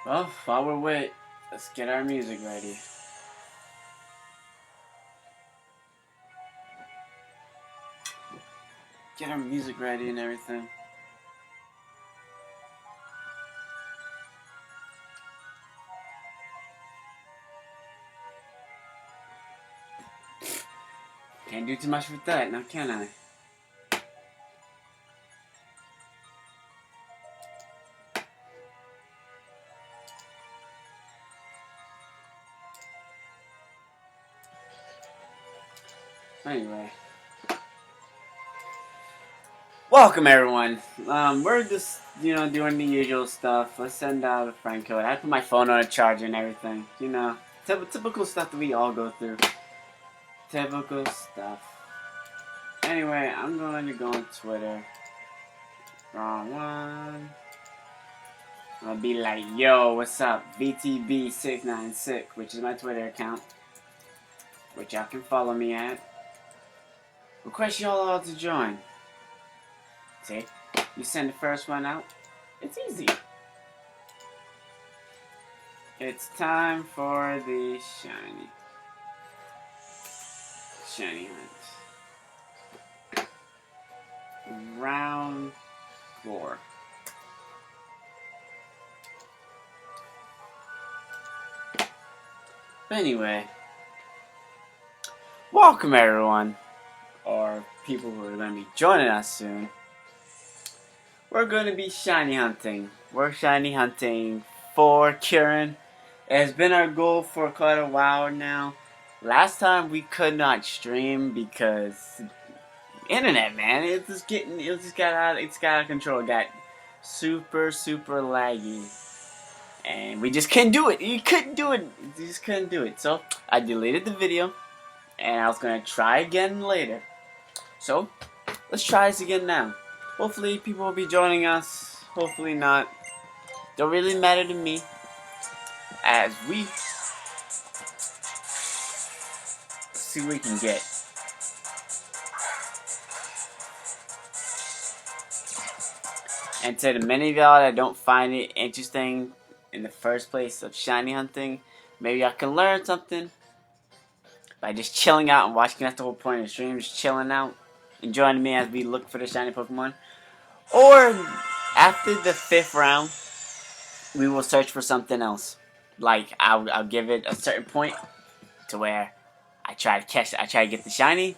Well, while we wait, let's get our music ready. Get our music ready and everything. Can't do too much with that, now can I? Anyway. Welcome everyone. We're just, doing the usual stuff. Let's send out a friend code. I put my phone on a charger and everything. Typical stuff that we all go through. Typical stuff. Anyway, I'm going to go on Twitter. Wrong one. I'll be like, yo, what's up? VTB696, which is my Twitter account, which y'all can follow me at. Request y'all all to join. See? You send the first one out. It's easy. It's time for the shiny hunt. Round 4. But anyway, welcome everyone, or people who are going to be joining us soon. We're going to be shiny hunting. We're shiny hunting for kyurem. It has been our goal for quite a while now. Last time we could not stream because internet, man, it got out of control. It got super laggy. And we just couldn't do it. You couldn't do it. You just couldn't do it. So I deleted the video, and I was gonna try again later. So let's try this again now. Hopefully people will be joining us. Hopefully not. Don't really matter to me. As we see what we can get. And to the many of y'all that don't find it interesting in the first place of shiny hunting, maybe y'all can learn something by just chilling out and watching. That's the whole point of the stream, just chilling out and joining me as we look for the shiny Pokemon. Or after the 5th round, we will search for something else. Like I'll give it a certain point to where I try to get the shiny.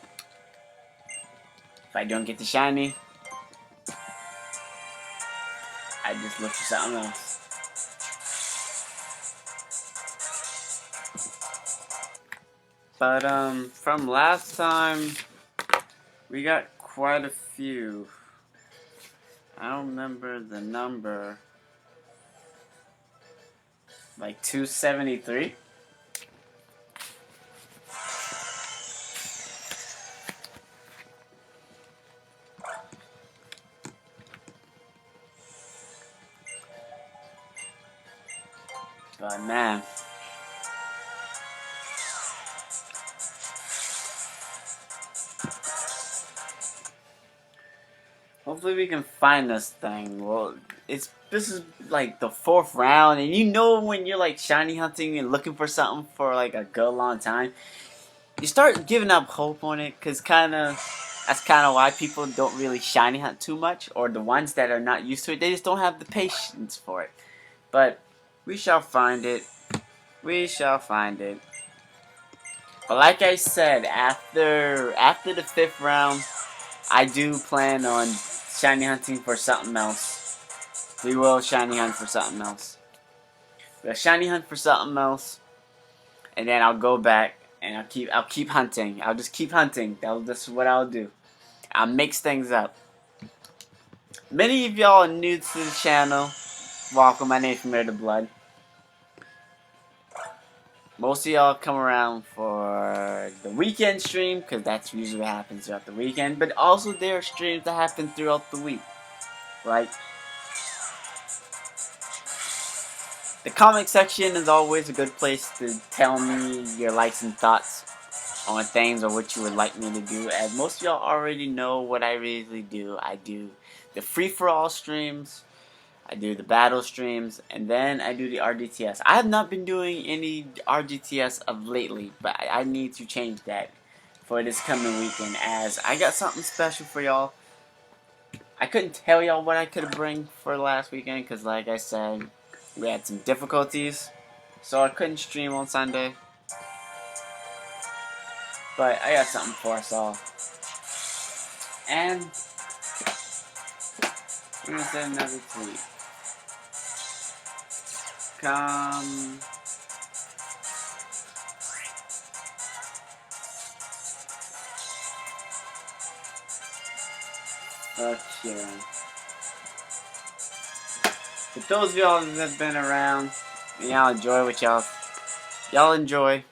If I don't get the shiny, I just look for something else. But from last time, we got quite a few. I don't remember the number. Like 273. But man, hopefully we can find this thing. Well, this is like the 4th round, and you know when you're like shiny hunting and looking for something for like a good long time, you start giving up hope on it, cause that's kind of why people don't really shiny hunt too much, or the ones that are not used to it, they just don't have the patience for it. But we shall find it. We shall find it. But like I said, after the 5th round, I do plan on shiny hunting for something else. We will shiny hunt for something else. We'll shiny hunt for something else, and then I'll go back and I'll keep hunting. I'll just keep hunting. That's what I'll do. I'll mix things up. Many of y'all are new to the channel. Welcome. My name is Vermillion TheBlood. Most of y'all come around for the weekend stream, because that's usually what happens throughout the weekend. But also there are streams that happen throughout the week. Like, the comment section is always a good place to tell me your likes and thoughts on things or what you would like me to do. As most of y'all already know what I really do. I do the free-for-all streams. I do the battle streams, and then I do the RDTS. I have not been doing any RDTS of lately, but I need to change that for this coming weekend, as I got something special for y'all. I couldn't tell y'all what I could bring for last weekend, because like I said, we had some difficulties, so I couldn't stream on Sunday. But I got something for us all. And we're gonna send another tweet. Come. Kyurem. For those of y'all that have been around, and y'all enjoy what y'all enjoy,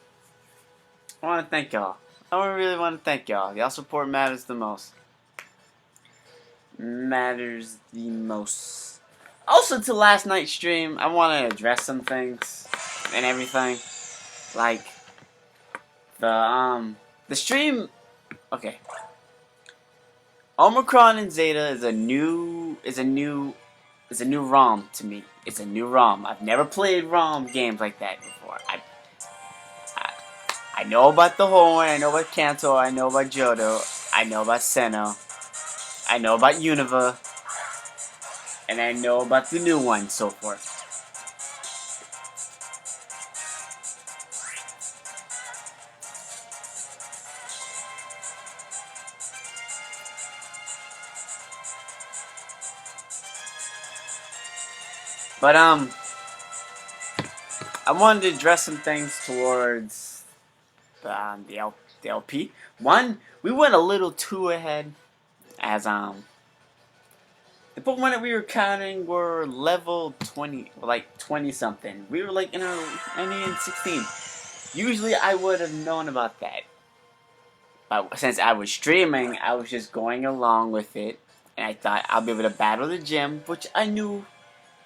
I want to thank y'all. I really want to thank y'all. Y'all support matters the most. Matters the most. Also, to last night's stream, I want to address some things and everything. Like the stream. Okay. Omicron and Zeta is a new ROM to me. It's a new ROM. I've never played ROM games like that before. I know about the Horn, I know about Kanto, I know about Johto, I know about Senna, I know about Unova, and I know about the new one, so forth. But I wanted to address some things towards the LP. One, we went a little too ahead, as the Pokemon that we were counting were level 20, like 20 something. We were like in our 16. Usually I would have known about that. But since I was streaming, I was just going along with it. And I thought I'll be able to battle the gym, which I knew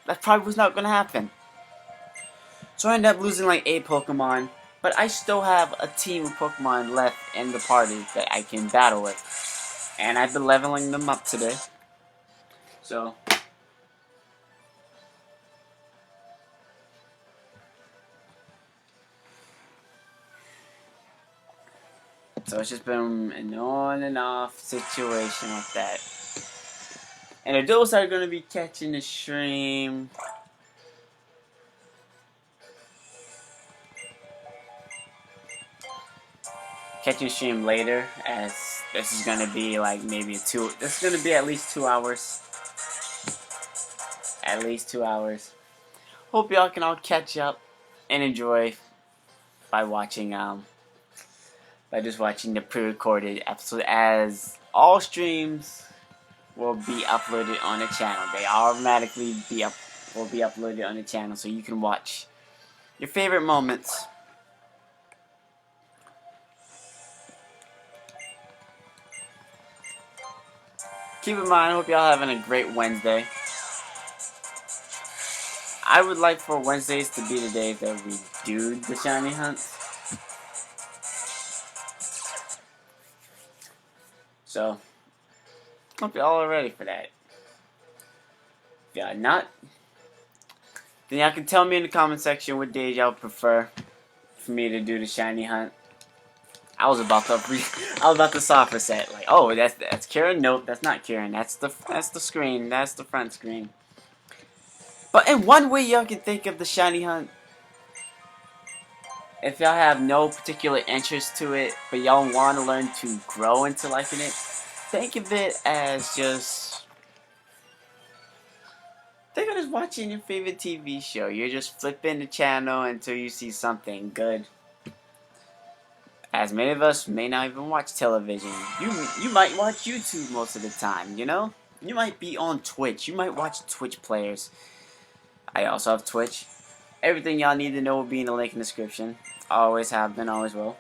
that probably was not going to happen. So I ended up losing like 8 Pokemon. But I still have a team of Pokemon left in the party that I can battle with. And I've been leveling them up today. So it's just been an on and off situation like that. And those are going to be catching the stream. Catching stream later, as this is going to be like maybe this is going to be at least 2 hours. At least 2 hours. Hope y'all can all catch up and enjoy by watching, by just watching the pre-recorded episode, as all streams will be uploaded on the channel. They automatically will be uploaded on the channel, so you can watch your favorite moments. Keep in mind, I hope y'all having a great Wednesday. I would like for Wednesdays to be the days that we do the shiny hunts. So, hope y'all are ready for that. If y'all not, then y'all can tell me in the comment section what days y'all prefer for me to do the shiny hunt. I was about to softer set, like, oh, that's Kieran. Nope, that's not Kieran. That's the screen. That's the front screen. But in one way, y'all can think of the shiny hunt. If y'all have no particular interest to it, but y'all want to learn to grow into liking it, think of it as just watching your favorite TV show. You're just flipping the channel until you see something good. As many of us may not even watch television. You might watch YouTube most of the time, you know? You might be on Twitch. You might watch Twitch players. I also have Twitch. Everything y'all need to know will be in the link in the description. Always have been, always will.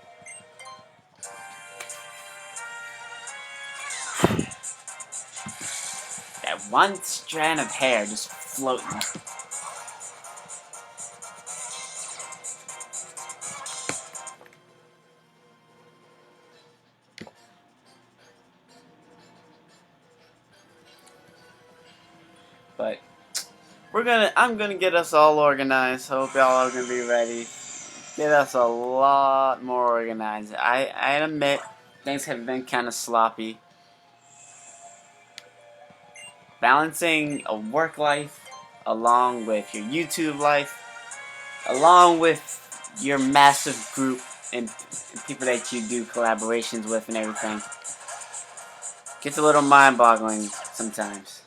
That one strand of hair just floating. But I'm gonna get us all organized. Hope y'all are gonna be ready. Get us a lot more organized. I admit things have been kind of sloppy. Balancing a work life along with your YouTube life, along with your massive group and people that you do collaborations with and everything. Gets a little mind-boggling sometimes.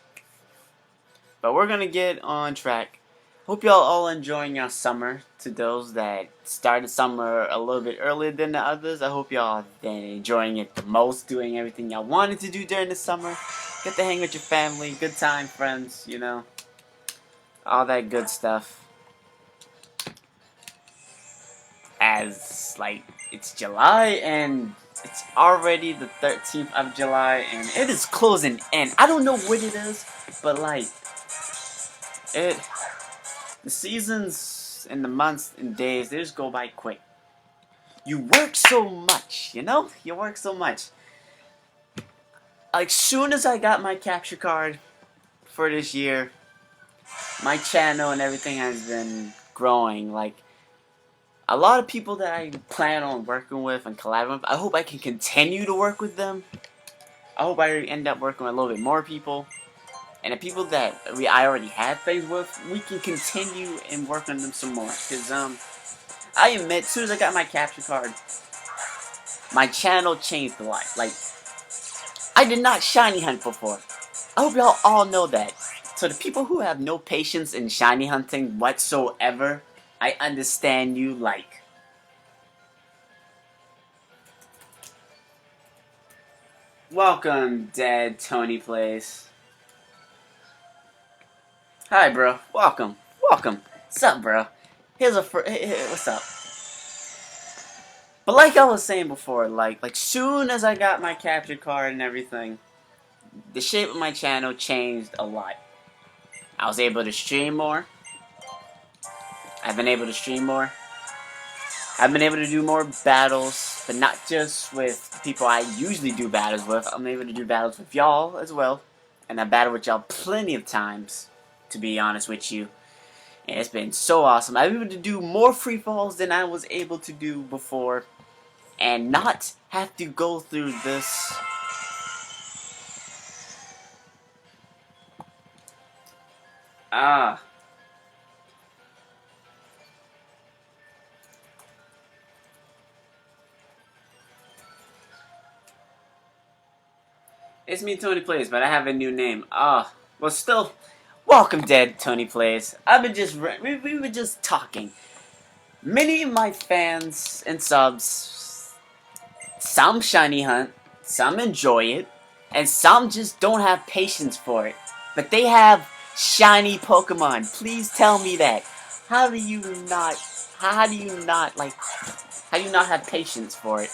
But we're gonna get on track. Hope y'all all enjoying your summer. To those that started summer a little bit earlier than the others, I hope y'all have been enjoying it the most, doing everything y'all wanted to do during the summer. Get to hang with your family, good time, friends, you know, all that good stuff. As like it's July and it's already the 13th of July and it is closing in. I don't know what it is, but like it the seasons and the months and days, they just go by quick. You work so much, you know? You work so much. Like, soon as I got my capture card for this year, my channel and everything has been growing. Like, a lot of people that I plan on working with and collaborating with, I hope I can continue to work with them. I hope I end up working with a little bit more people. And the people that I already have things with, we can continue and work on them some more. Because, I admit, as soon as I got my capture card, my channel changed a lot. Like, I did not shiny hunt before. I hope y'all all know that. So the people who have no patience in shiny hunting whatsoever, I understand you like. Welcome, Dead Tony Plays. Hi, bro. Welcome. Welcome. What's up, bro? Here's a what's up? But like I was saying before, like soon as I got my capture card and everything, the shape of my channel changed a lot. I was able to stream more. I've been able to stream more. I've been able to do more battles, but not just with people I usually do battles with. I'm able to do battles with y'all as well. And I battled with y'all plenty of times, to be honest with you. And it's been so awesome. I've been able to do more free falls than I was able to do before. And not have to go through this. Ah. It's me, Tony Plays, but I have a new name. Ah. Well, still, welcome, Dead Tony Plays. We were just talking. Many of my fans and subs, some shiny hunt, some enjoy it, and some just don't have patience for it. But they have shiny Pokemon. Please tell me that. How do you not, how do you not, like, how do you not have patience for it?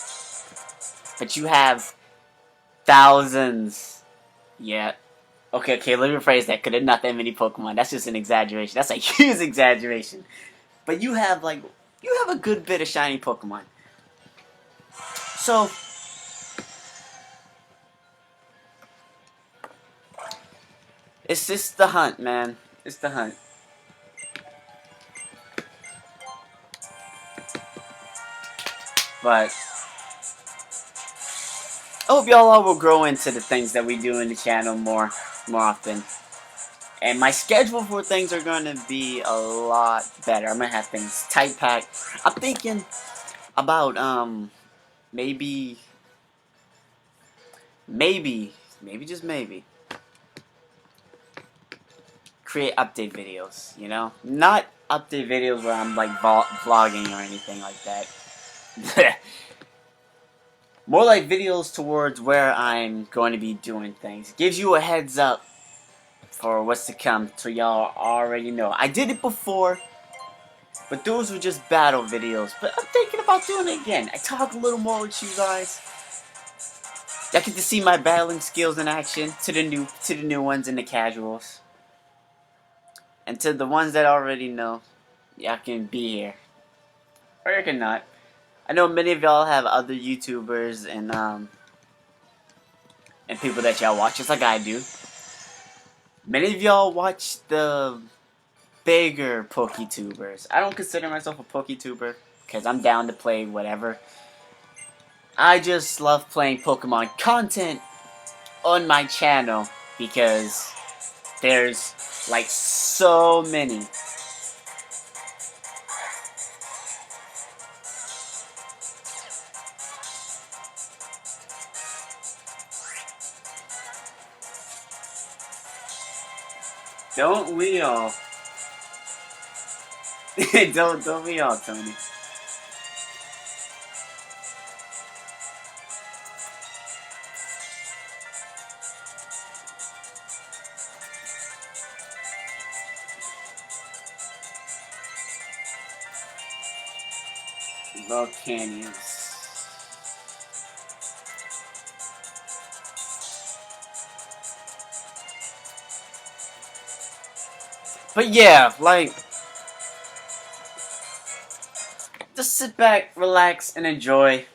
But you have thousands. Yeah. Okay, let me rephrase that, because there's not that many Pokemon. That's just an exaggeration. That's a huge exaggeration. But you have, like, you have a good bit of shiny Pokemon. So, it's just the hunt, man. It's the hunt. But I hope y'all all will grow into the things that we do in the channel more often. And my schedule for things are going to be a lot better. I'm going to have things tight packed. I'm thinking about, maybe, just maybe, create update videos, you know? Not update videos where I'm, like, vlogging or anything like that. More like videos towards where I'm going to be doing things. Gives you a heads up for what's to come, so y'all already know. I did it before, but those were just battle videos. But I'm thinking about doing it again. I talk a little more with you guys. Y'all get to see my battling skills in action to the new ones and the casuals. And to the ones that already know, y'all can be here. Or you can not. I know many of y'all have other YouTubers and people that y'all watch, just like I do. Many of y'all watch the bigger PokeTubers. I don't consider myself a PokeTuber because I'm down to play whatever. I just love playing Pokemon content on my channel because there's like so many. Don't we all? don't we all, Tony? Volcanions. But yeah, like, just sit back, relax, and enjoy.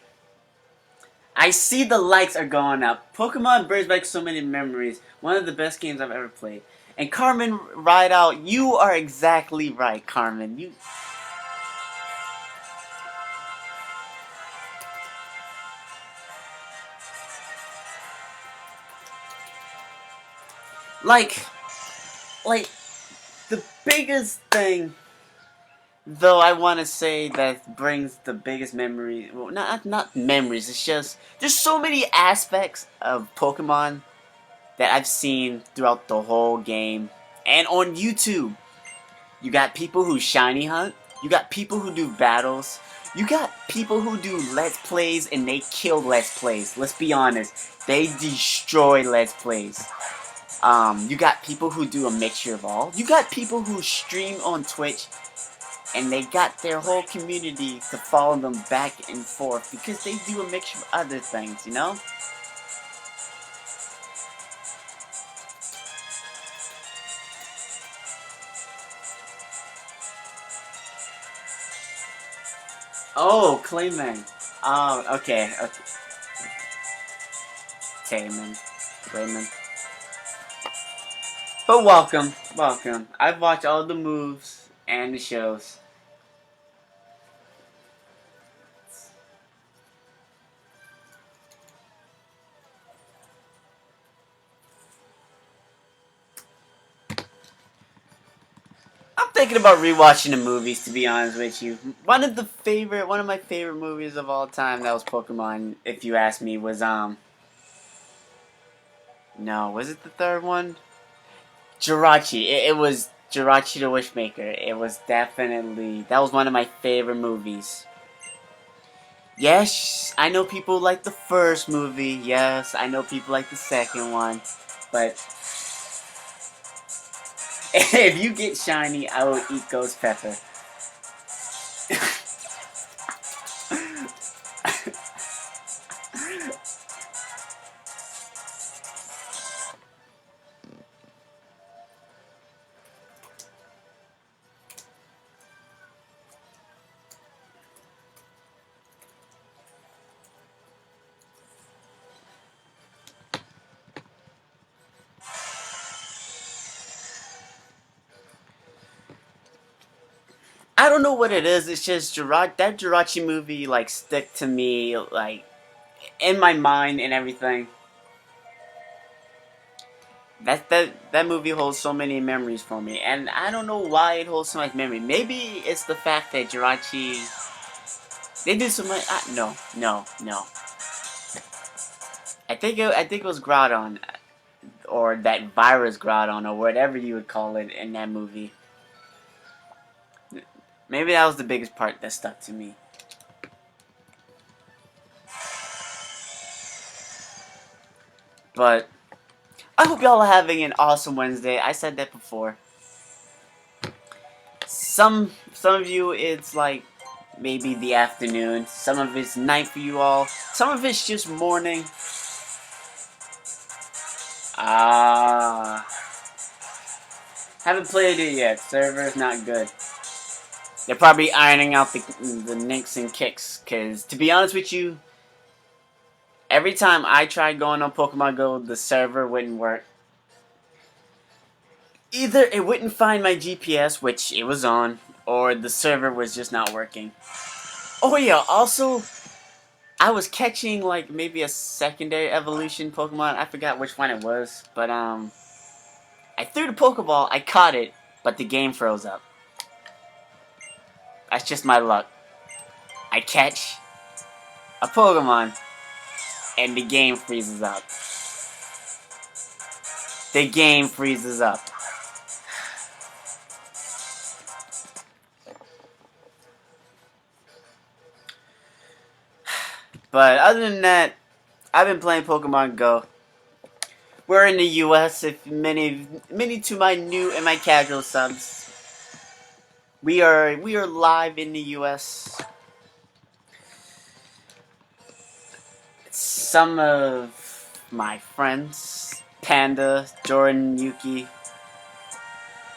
I see the likes are going up. Pokemon brings back so many memories. One of the best games I've ever played. And Carmen Rideout, you are exactly right, Carmen. You like like the biggest thing though I want to say that brings the biggest memory, well, not memories, it's just there's so many aspects of Pokemon that I've seen throughout the whole game and on YouTube. You got people who shiny hunt, you got people who do battles, you got people who do let's plays and they kill let's plays. Let's be honest, they destroy let's plays. You got people who do a mixture of all. You got people who stream on Twitch and they got their whole community to follow them back and forth because they do a mixture of other things, you know? Oh, Clayman. Oh, okay, okay. Tayman. Clayman. But welcome, welcome. I've watched all the moves and the shows. I'm thinking about rewatching the movies, to be honest with you. One of my favorite movies of all time that was Pokemon, if you ask me, was no, was it the third one? Jirachi. It was Jirachi the Wishmaker. It was definitely, that was one of my favorite movies. Yes, I know people like the first movie. Yes, I know people like the second one. But if you get shiny, I will eat ghost pepper. I don't know what it is. It's just that Jirachi movie like stick to me like in my mind and everything. That movie holds so many memories for me, and I don't know why it holds so much memory. Maybe it's the fact that Jirachi they did so much. No, no, no. I think it was Groudon, or that virus Groudon, or whatever you would call it in that movie. Maybe that was the biggest part that stuck to me. But I hope y'all are having an awesome Wednesday. I said that before. Some of you it's like maybe the afternoon. Some of it's night for you all. Some of it's just morning. Ah, haven't played it yet. Server's not good. They're probably ironing out the nicks and kicks. Cause to be honest with you, every time I tried going on Pokemon Go, the server wouldn't work. Either it wouldn't find my GPS, which it was on, or the server was just not working. Oh yeah, also, I was catching like maybe a secondary evolution Pokemon. I forgot which one it was, but I threw the Pokeball, I caught it, but the game froze up. That's just my luck. I catch a Pokemon, and the game freezes up. The game freezes up. But other than that, I've been playing Pokemon Go. We're in the U.S. If many to my new and my casual subs, we are live in the U.S. Some of my friends, Panda, Jordan, Yuki,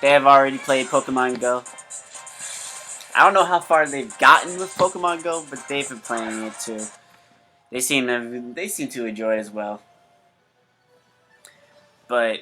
they have already played Pokemon Go. I don't know how far they've gotten with Pokemon Go, but they've been playing it too. They seem to enjoy it as well. But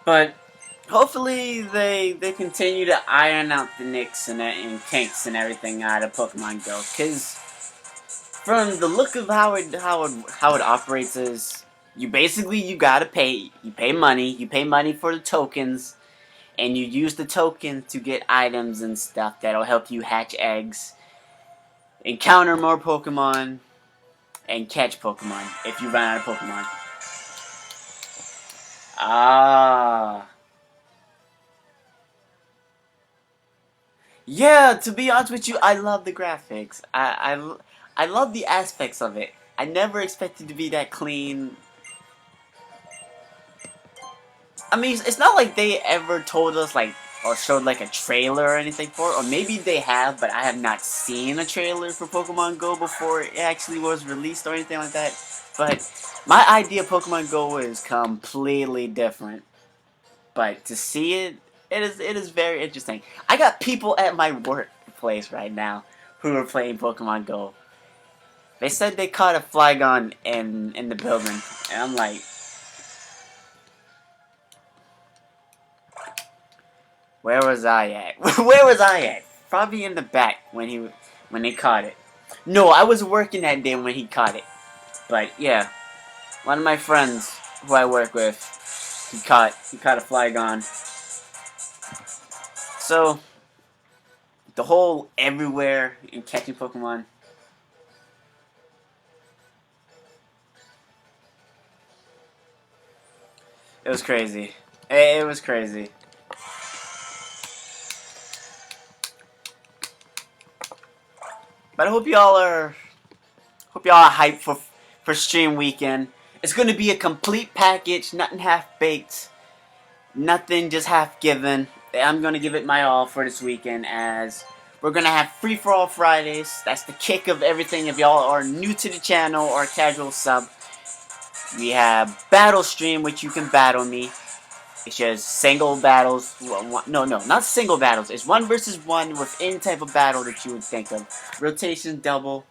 But hopefully they continue to iron out the nicks and kinks and everything out of Pokemon Go, because from the look of how it operates is you gotta pay you pay money for the tokens, and you use the token to get items and stuff that'll help you hatch eggs, encounter more Pokemon, and catch Pokemon if you run out of Pokemon. Ah. Yeah, to be honest with you, I love the graphics. I love the aspects of it. I never expected to be that clean. I mean, it's not like they ever told us, like, or showed, like, a trailer or anything for it. Or maybe they have, but I have not seen a trailer for Pokemon Go before it actually was released or anything like that. But my idea of Pokemon Go is completely different. But to see it, it is very interesting. I got people at my workplace right now who are playing Pokemon Go. They said they caught a Flygon in the building, and I'm like, where was I at? Where was I at? Probably in the back when they caught it. No, I was working that day when he caught it. But yeah, one of my friends who I work with, he caught a Flygon. So the whole everywhere in catching Pokemon. It was crazy. It was crazy. But I hope y'all are hyped for stream weekend. It's gonna be a complete package, nothing half baked, nothing just half given. I'm gonna give it my all for this weekend, as we're gonna have free for all Fridays. That's the kick of everything. If y'all are new to the channel or a casual sub, we have battle stream, which you can battle me. It's just single battles. No, not single battles. It's 1 versus 1 with any type of battle that you would think of. Rotation double.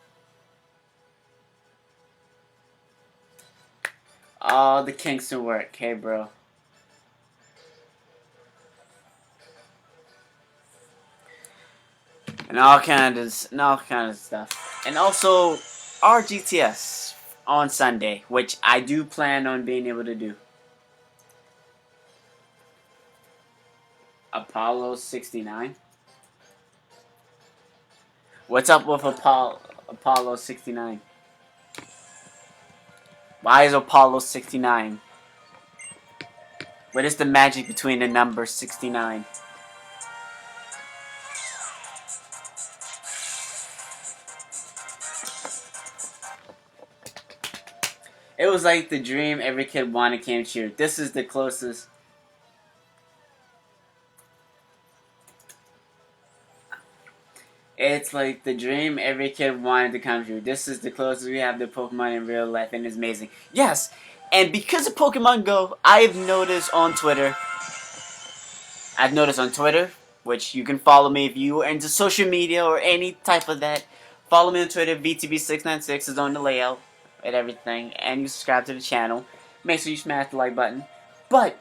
All the Kingston work. Hey, bro. And all kind of stuff. And also RGTS on Sunday, which I do plan on being able to do. Apollo 69. What's up with Apollo 69? Why is Apollo 69? What is the magic between the number 69? It was like the dream every kid wanted came true. This is the closest. It's like the dream every kid wanted to come true. This is the closest we have to Pokemon in real life, and it's amazing. Yes, and because of Pokemon Go, I've noticed on Twitter, which you can follow me if you are into social media or any type of that. Follow me on Twitter. VTB696 is on the layout and everything, and you subscribe to the channel. Make sure you smash the like button. But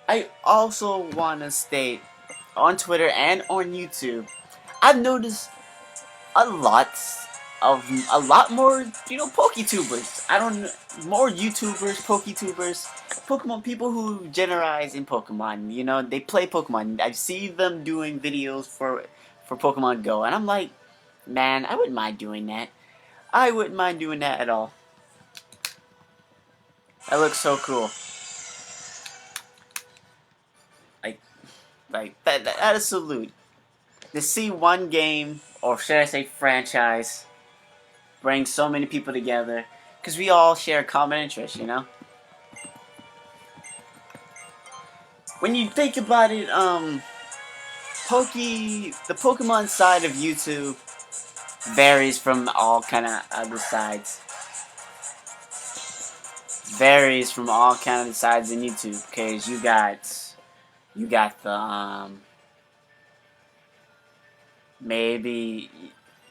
I also want to state on Twitter and on YouTube, I've noticed a lot a lot more, PokeTubers. I don't know, more YouTubers, PokeTubers, Pokemon people who generalize in Pokemon. They play Pokemon. I see them doing videos for Pokemon Go, and I'm like, man, I wouldn't mind doing that. I wouldn't mind doing that at all. That looks so cool. Like, that is salute. To see one game, or should I say franchise, bring so many people together, because we all share common interests. When you think about it, the Pokemon side of YouTube varies from all kind of other sides. Varies from all kind of the sides in YouTube, because you got the maybe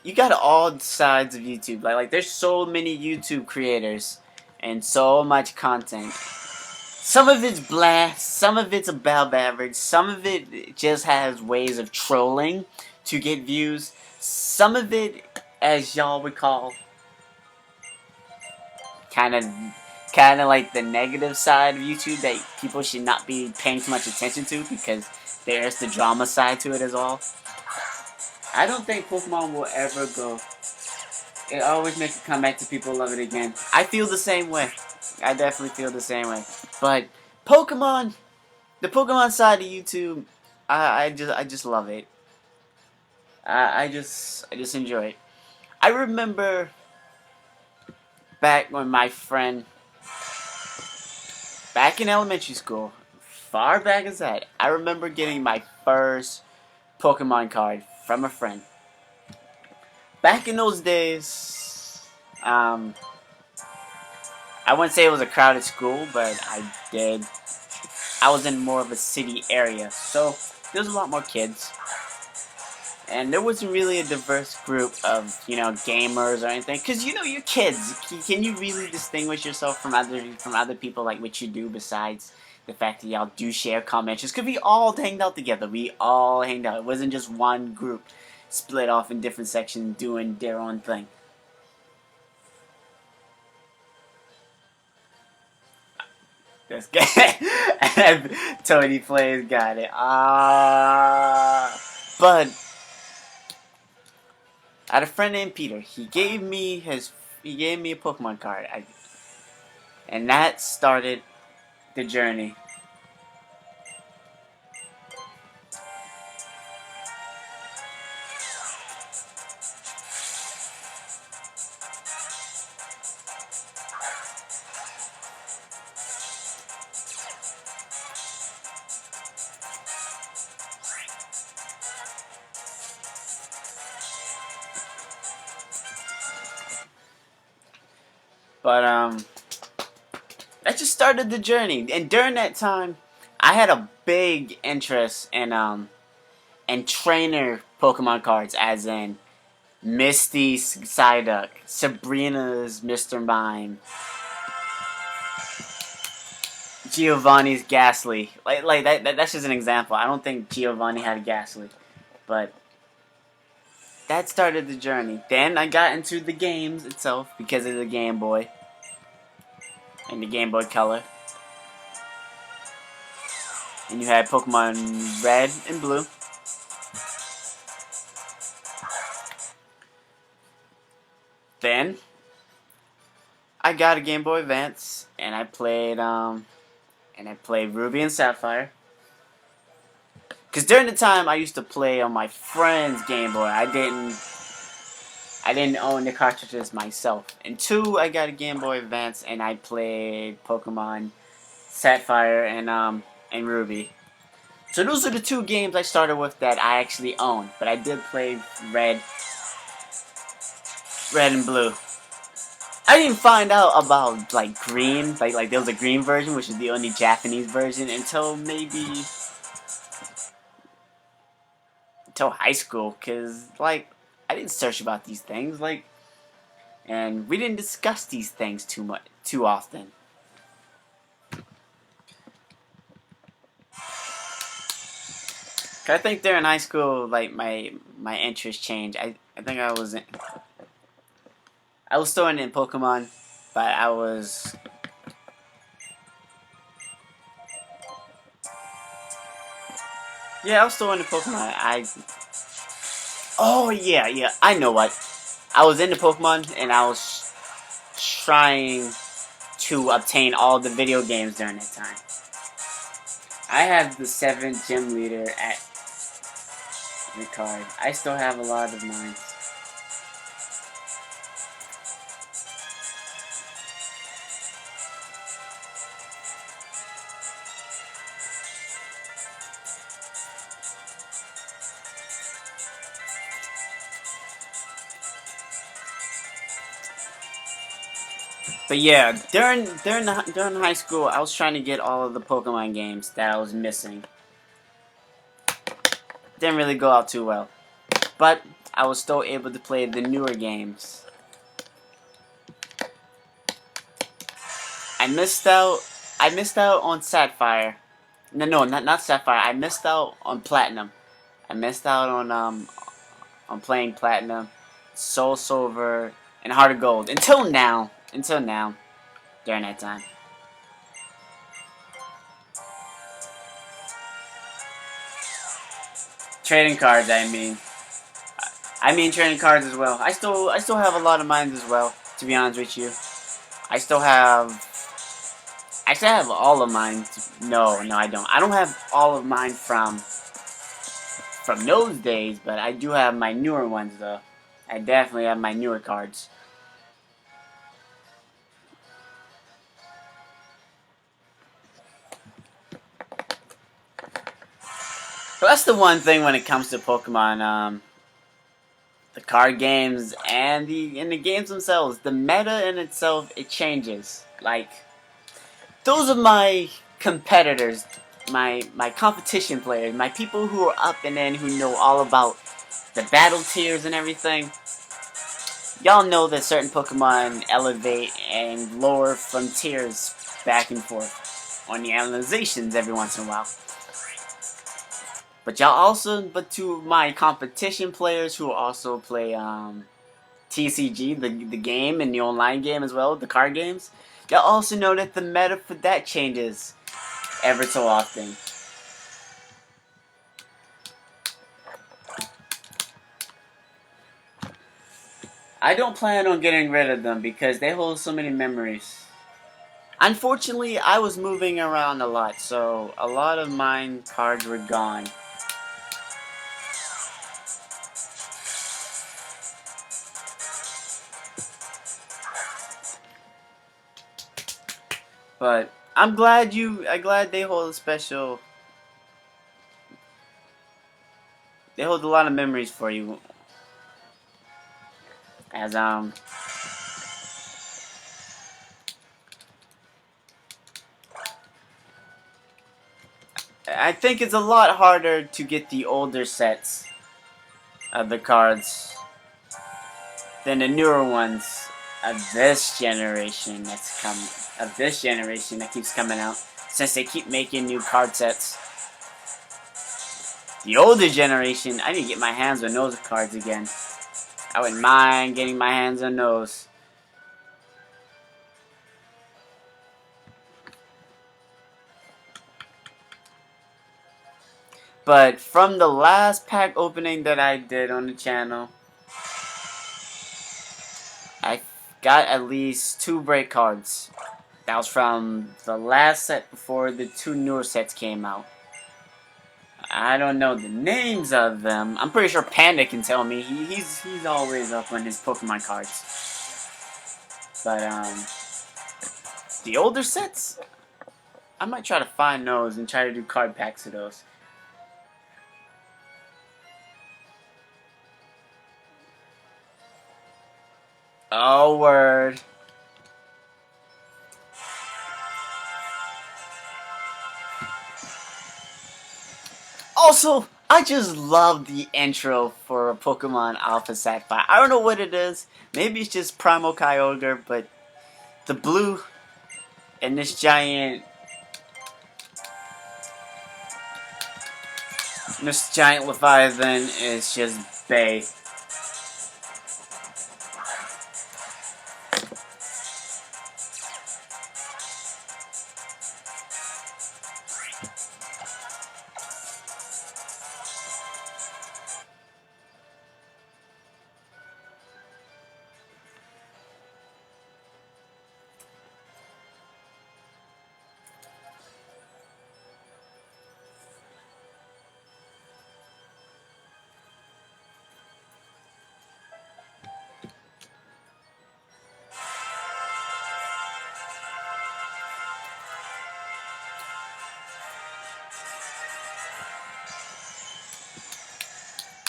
you got all sides of YouTube. Like there's so many YouTube creators and so much content. Some of it's bland, some of it's above average, some of it just has ways of trolling to get views. Some of it, as y'all would call, kind of like the negative side of YouTube that people should not be paying too much attention to, because there's the drama side to it as well. I don't think Pokemon will ever go. It always makes a comeback to people love it again. I feel the same way. I definitely feel the same way. But Pokemon, the Pokemon side of YouTube, I just love it. I just enjoy it. I remember back when my friend, back in elementary school, far back as that, I remember getting my first Pokemon card from a friend. Back in those days, I wouldn't say it was a crowded school, but I was in more of a city area, so there was a lot more kids. And there wasn't really a diverse group of, gamers or anything. Because, you're kids. Can you really distinguish yourself from other people, like what you do, besides the fact that y'all do share common interests? Because we all hanged out together. We all hanged out. It wasn't just one group split off in different sections doing their own thing. That's good. Tony Plays got it. But I had a friend named Peter. He gave me a Pokemon card. And that started the journey. But that just started the journey. And during that time, I had a big interest in trainer Pokemon cards, as in Misty's Psyduck, Sabrina's Mr. Mime, Giovanni's Ghastly. Like that's just an example. I don't think Giovanni had a Ghastly, but that started the journey. Then I got into the games itself because of the Game Boy and the Game Boy Color. And you had Pokemon Red and Blue. Then I got a Game Boy Advance and I played Ruby and Sapphire. Cause during the time I used to play on my friend's Game Boy. I didn't own the cartridges myself. And 2, I got a Game Boy Advance and I played Pokemon Sapphire and Ruby. So those are the two games I started with that I actually own. But I did play Red and Blue. I didn't find out about like Green, like there was a Green version, which is the only Japanese version, until high school, cause like I didn't search about these things, and we didn't discuss these things too often. I think during high school, like my interest changed. I think I was still in Pokemon, but I was still into Pokemon. Oh yeah, I know what. I was into Pokemon, and I was trying to obtain all the video games during that time. I have the 7th gym leader at the card. I still have a lot of mine. But yeah, during high school, I was trying to get all of the Pokemon games that I was missing. Didn't really go out too well, but I was still able to play the newer games. I missed out. I missed out on Sapphire. No, not Sapphire. I missed out on Platinum. I missed out on playing Platinum, Soul Silver, and Heart of Gold until now. During that time. Trading cards, I mean trading cards as well. I still have a lot of mine as well, to be honest with you. I still have all of mine. No, I don't. I don't have all of mine from those days, but I do have my newer ones though. I definitely have my newer cards. But that's the one thing when it comes to Pokemon. The card games and the games themselves, the meta in itself, it changes. Like those are my competitors, my competition players, my people who are up and in who know all about the battle tiers and everything. Y'all know that certain Pokemon elevate and lower from tiers back and forth on the analyzations every once in a while. But to my competition players who also play TCG, the game and the online game as well, the card games, y'all also know that the meta for that changes ever so often. I don't plan on getting rid of them because they hold so many memories. Unfortunately, I was moving around a lot, so a lot of mine cards were gone. But I'm glad they hold a special. They hold a lot of memories for you. As I think it's a lot harder to get the older sets of the cards than the newer ones of this generation that keeps coming out, since they keep making new card sets. The older generation, I need to get my hands on those cards again. I wouldn't mind getting my hands on those. But from the last pack opening that I did on the channel, I got at least 2 break cards. That was from the last set before the 2 newer sets came out. I don't know the names of them. I'm pretty sure Panda can tell me. He's always up on his Pokemon cards. But the older sets, I might try to find those and try to do card packs of those. Oh, word. Also, I just love the intro for Pokemon Alpha Sapphire. I don't know what it is. Maybe it's just Primal Kyogre, but the blue and this giant Leviathan is just bae.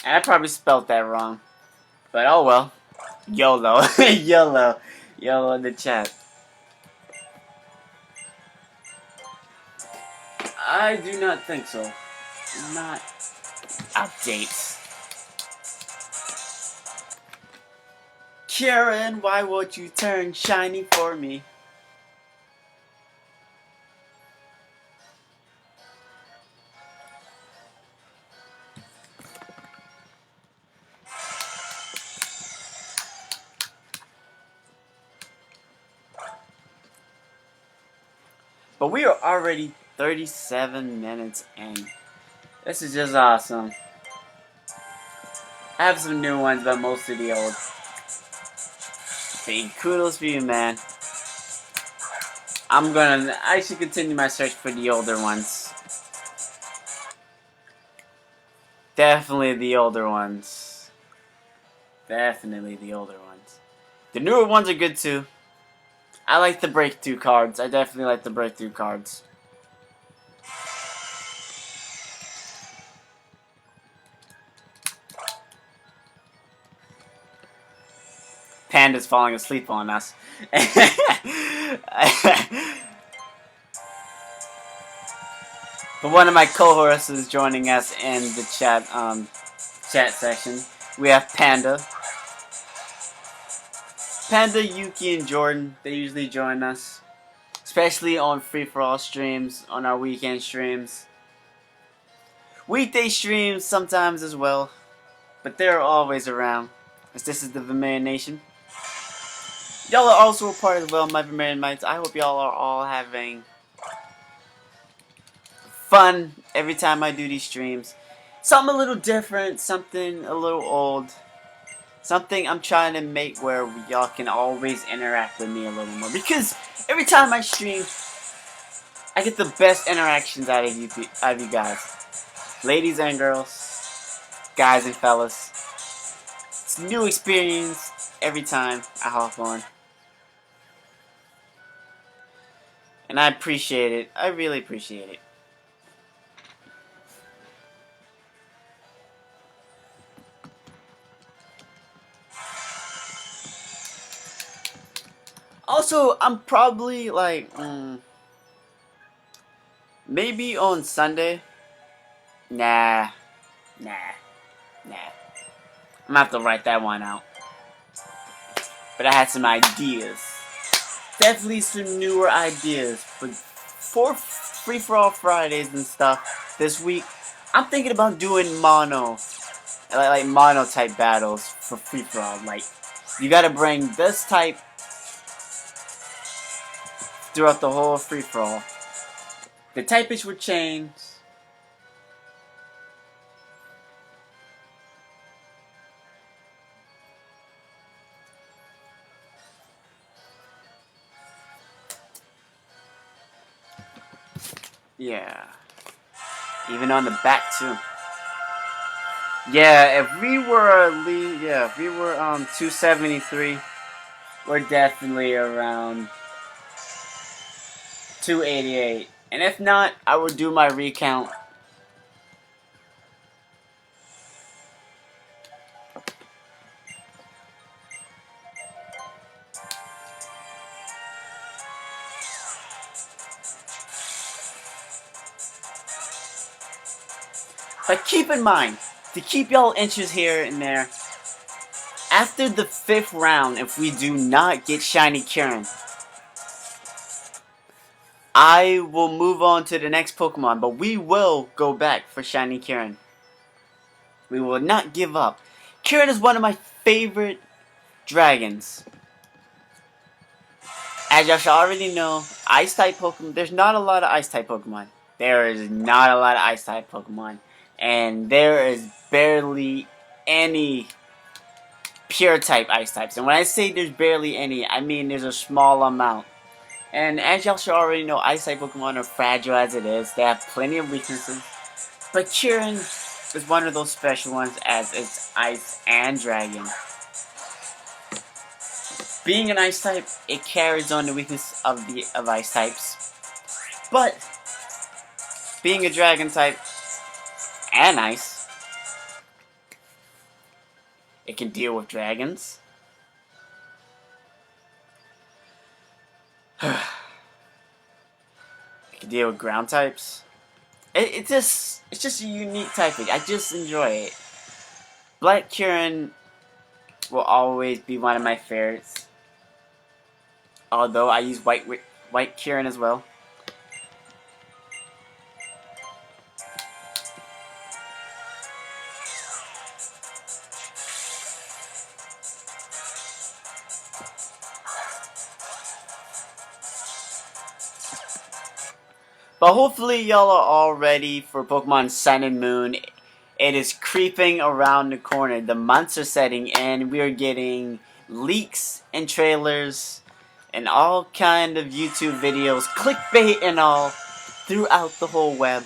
And I probably spelled that wrong. But oh well. YOLO. YOLO. YOLO in the chat. I do not think so. Not updates. Karen, why won't you turn shiny for me? But we are already 37 minutes in. This is just awesome. I have some new ones, but most of the old. Big kudos for you, man. I should continue my search for the older ones. Definitely the older ones. Definitely the older ones. The newer ones are good too. I like the breakthrough cards. I definitely like the breakthrough cards. Panda's falling asleep on us. But one of my cohorts is joining us in the chat section. We have Panda. Panda, Yuki, and Jordan, they usually join us. Especially on free-for-all streams, on our weekend streams. Weekday streams sometimes as well. But they're always around. As this is the Vermillion Nation. Y'all are also a part as well, my Vermillion Mites. I hope y'all are all having fun every time I do these streams. Something a little different, something a little old. Something I'm trying to make where y'all can always interact with me a little more. Because every time I stream, I get the best interactions out of you guys. Ladies and girls, guys and fellas. It's a new experience every time I hop on. And I appreciate it. I really appreciate it. Also, I'm probably like, maybe on Sunday. Nah. I'm gonna have to write that one out. But I had some ideas. Definitely some newer ideas. But for free-for-all Fridays and stuff this week, I'm thinking about doing mono. Like mono type battles for free-for-all. Like, you gotta bring this type throughout the whole free-for-all. The typage would change. Yeah. Even on the back too. Yeah, if we were 273, we're definitely around 288. And if not, I would do my recount. But keep in mind, to keep y'all interest here and there, after the 5th round, if we do not get shiny kyurem, I will move on to the next Pokemon, but we will go back for shiny kyurem. We will not give up. Kyurem is one of my favorite dragons. As y'all should already know, Ice-type Pokemon, there's not a lot of Ice-type Pokemon. There is not a lot of Ice-type Pokemon. And there is barely any pure-type Ice-types. And when I say there's barely any, I mean there's a small amount. And as y'all should already know, Ice-type Pokemon are fragile as it is. They have plenty of weaknesses. But Kyurem is one of those special ones as it's Ice and Dragon. Being an Ice type, it carries on the weakness of Ice types. But being a Dragon type and Ice, it can deal with dragons. It can deal with ground types. It's just a unique typing. I just enjoy it. Black Kyurem will always be one of my favorites. Although I use white Kyurem as well. But hopefully y'all are all ready for Pokemon Sun and Moon. It is creeping around the corner. The months are setting in. We are getting leaks and trailers and all kind of YouTube videos, clickbait and all, throughout the whole web.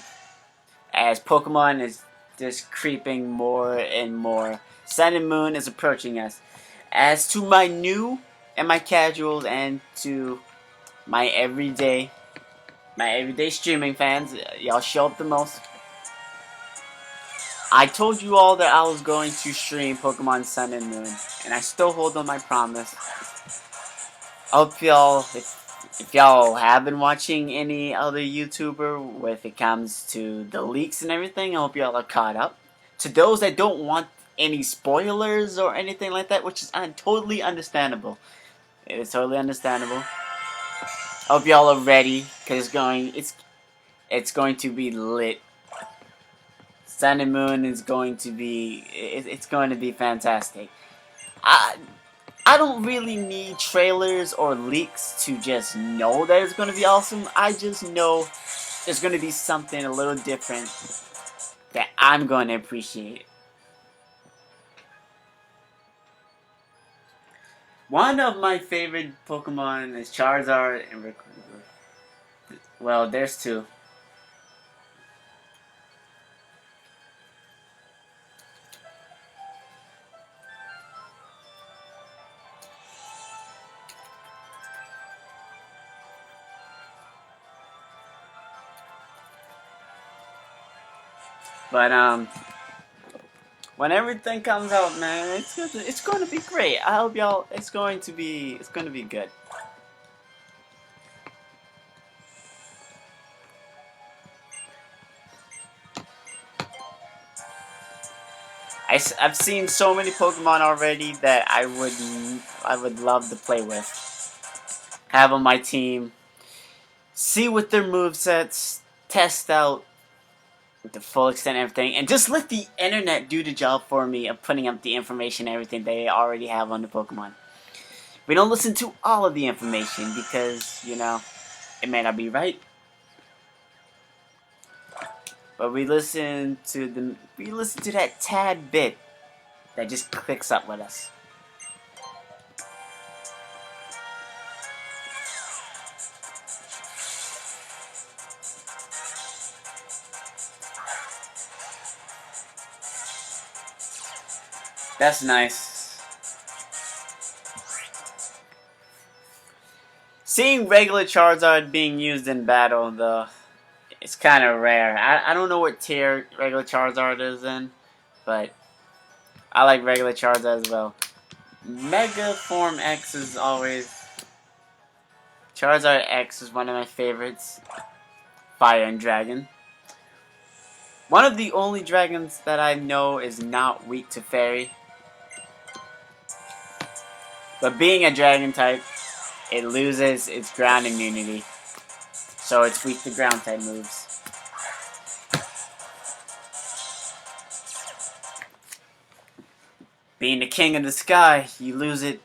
As Pokemon is just creeping more and more. Sun and Moon is approaching us. As to my new and my casuals and to my everyday streaming fans, y'all show up the most. I told you all that I was going to stream Pokemon Sun and Moon, and I still hold on my promise. I hope y'all, if y'all have been watching any other YouTuber when it comes to the leaks and everything, I hope y'all are caught up. To those that don't want any spoilers or anything like that, which is totally understandable. It is totally understandable. I hope y'all are ready, because it's going to be lit. Sun and Moon is going to be, it's going to be fantastic. I don't really need trailers or leaks to just know that it's going to be awesome. I just know there's going to be something a little different that I'm going to appreciate. One of my favorite Pokemon is Charizard and Rayquaza. Well, there's two. But when everything comes out, man, it's gonna be great. I hope y'all. It's going to be good. I've seen so many Pokemon already that I would love to play with. Have on my team. See what their movesets. Test out the full extent of everything, and just let the internet do the job for me of putting up the information and everything they already have on the Pokemon. We don't listen to all of the information because, you know, it may not be right. But we listen to that tad bit that just clicks up with us. That's nice. Seeing regular Charizard being used in battle, though, it's kind of rare. I don't know what tier regular Charizard is in, but I like regular Charizard as well. Mega Form X is always... Charizard X is one of my favorites. Fire and Dragon. One of the only dragons that I know is not weak to fairy. But being a dragon type, it loses its ground immunity. So it's weak to ground type moves. Being the king of the sky, you lose it,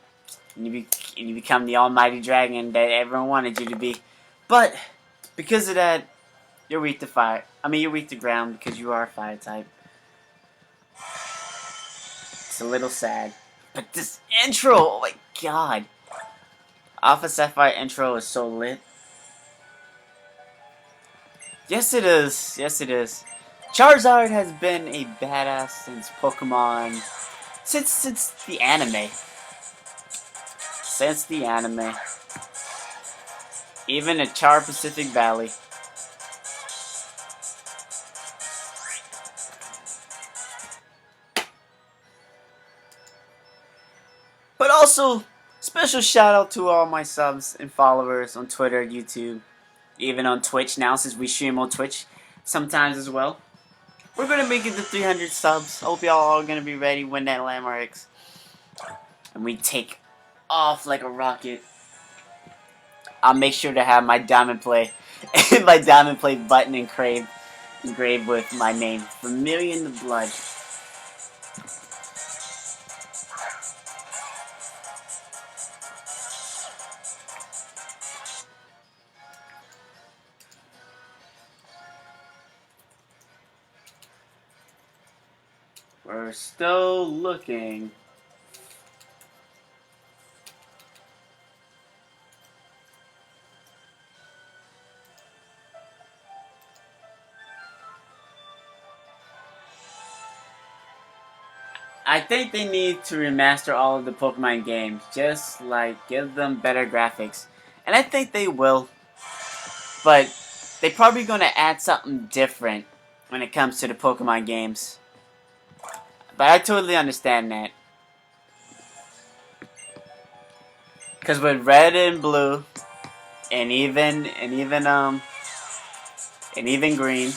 and you become the almighty dragon that everyone wanted you to be. But because of that, you're weak to fire. I mean, you're weak to ground because you are a fire type. It's a little sad. But this intro, oh my god. Alpha Sapphire intro is so lit. Yes it is. Yes it is. Charizard has been a badass since Pokemon. Since the anime. Since the anime. Even at Char Pacific Valley. But also, special shout out to all my subs and followers on Twitter, YouTube, even on Twitch now since we stream on Twitch sometimes as well. We're gonna make it to 300 subs. Hope y'all are gonna be ready when that landmark hits. And we take off like a rocket. I'll make sure to have my diamond play button engraved with my name, Vermillion TheBlood. We're still looking. I think they need to remaster all of the Pokemon games, just like give them better graphics. And I think they will. But they're probably going to add something different when it comes to the Pokemon games. But I totally understand that. Cause with red and blue, and even green,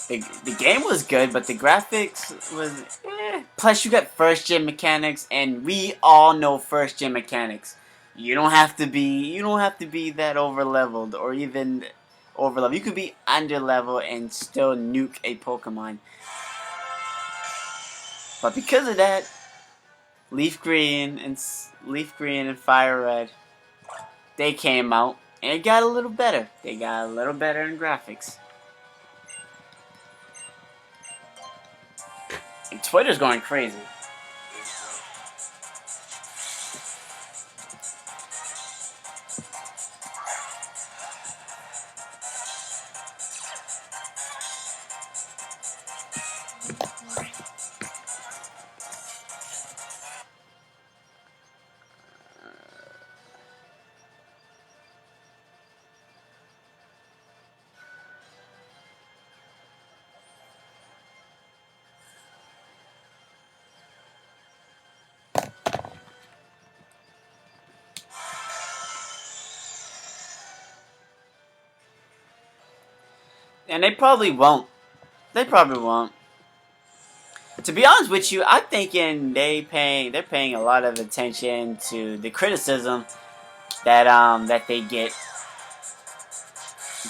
the game was good, but the graphics was Plus, you got first gen mechanics, and we all know first gen mechanics. You don't have to be that over leveled or even over leveled. You could be under level and still nuke a Pokemon. But because of that, Leaf Green and Fire Red, they came out and it got a little better. They got a little better in graphics. And Twitter's going crazy. And they probably won't. They probably won't. To be honest with you, I'm thinking they're paying a lot of attention to the criticism that they get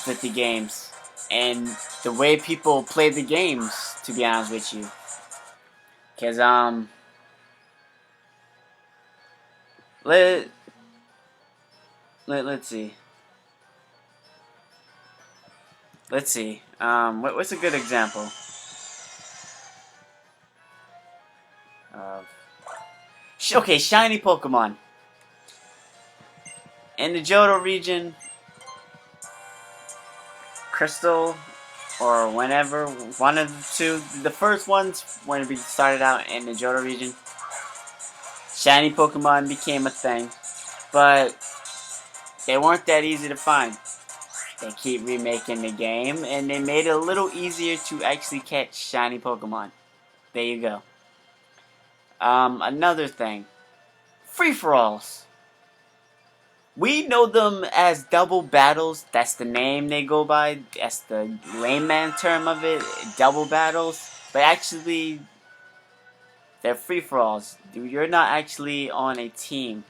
with the games and the way people play the games. To be honest with you, because let's see. Let's see. What's a good example? Okay, shiny Pokemon. In the Johto region, Crystal, or whenever, one of the two, the first ones, when we started out in the Johto region, shiny Pokemon became a thing. But they weren't that easy to find. They keep remaking the game, and they made it a little easier to actually catch shiny Pokemon. There you go. Another thing. Free-for-alls. We know them as double battles. That's the name they go by. That's the layman term of it. Double battles. But actually, they're free-for-alls. You're not actually on a team.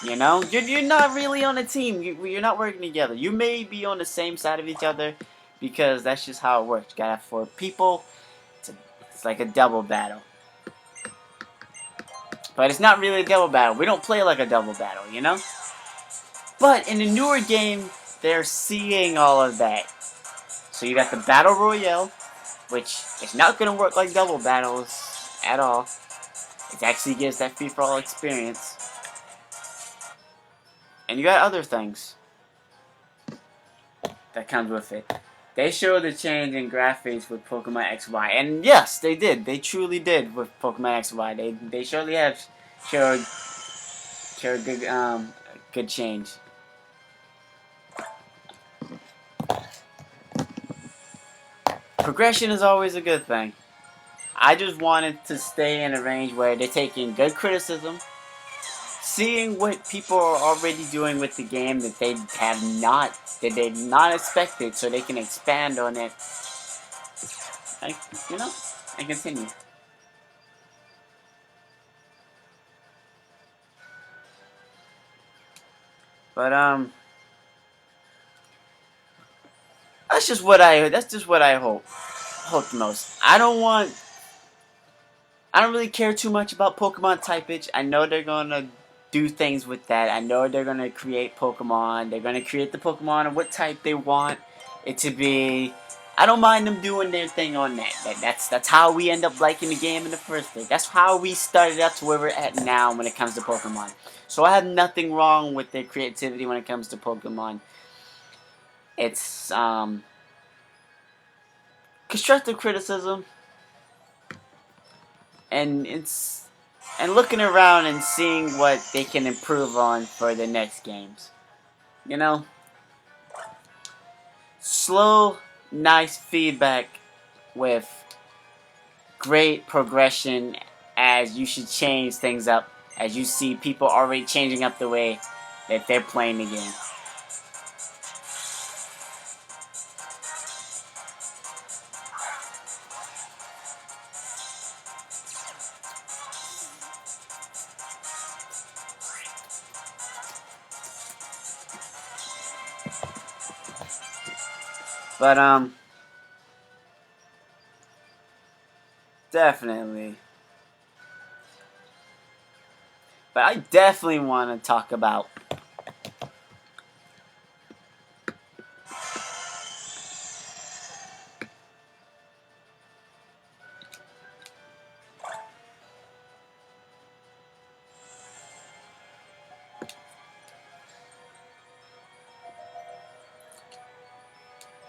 You know? You're not really on a team. You're not working together. You may be on the same side of each other because that's just how it works. You gotta have 4 people. It's like a double battle. But it's not really a double battle. We don't play like a double battle, you know? But in the newer game, they're seeing all of that. So you got the Battle Royale, which is not going to work like double battles at all. It actually gives that free-for-all experience. And you got other things that comes with it. They showed the change in graphics with Pokemon XY. And yes, they did. They truly did with Pokemon XY. They surely have showed good change. Progression is always a good thing. I just wanted to stay in a range where they're taking good criticism, seeing what people are already doing with the game that they did not expected, so they can expand on it, like, you know, and continue. But that's just what I hope the most. I don't really care too much about Pokemon typage. I know they're gonna do things with that. I know they're gonna create Pokemon. They're gonna create the Pokemon of what type they want it to be. I don't mind them doing their thing on that. That's how we end up liking the game in the first place. That's how we started up to where we're at now when it comes to Pokemon. So I have nothing wrong with their creativity when it comes to Pokemon. It's constructive criticism, and looking around and seeing what they can improve on for the next games. You know, slow, nice feedback with great progression as you should change things up as you see people already changing up the way that they're playing the game. But definitely. But I definitely want to talk about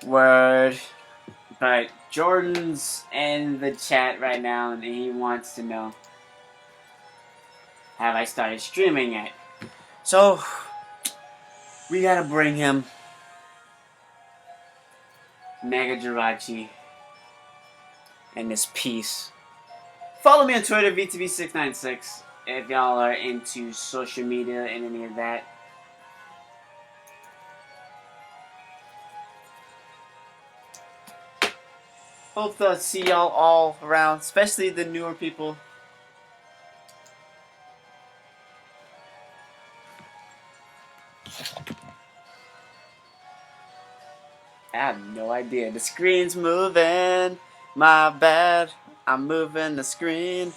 Word. But Jordan's in the chat right now and he wants to know, have I started streaming yet? So we gotta bring him Mega Jirachi and this piece. Follow me on Twitter, VTB696, if y'all are into social media and any of that. Hope to see y'all all around, especially the newer people. I have no idea. The screen's moving. My bad. I'm moving the screen.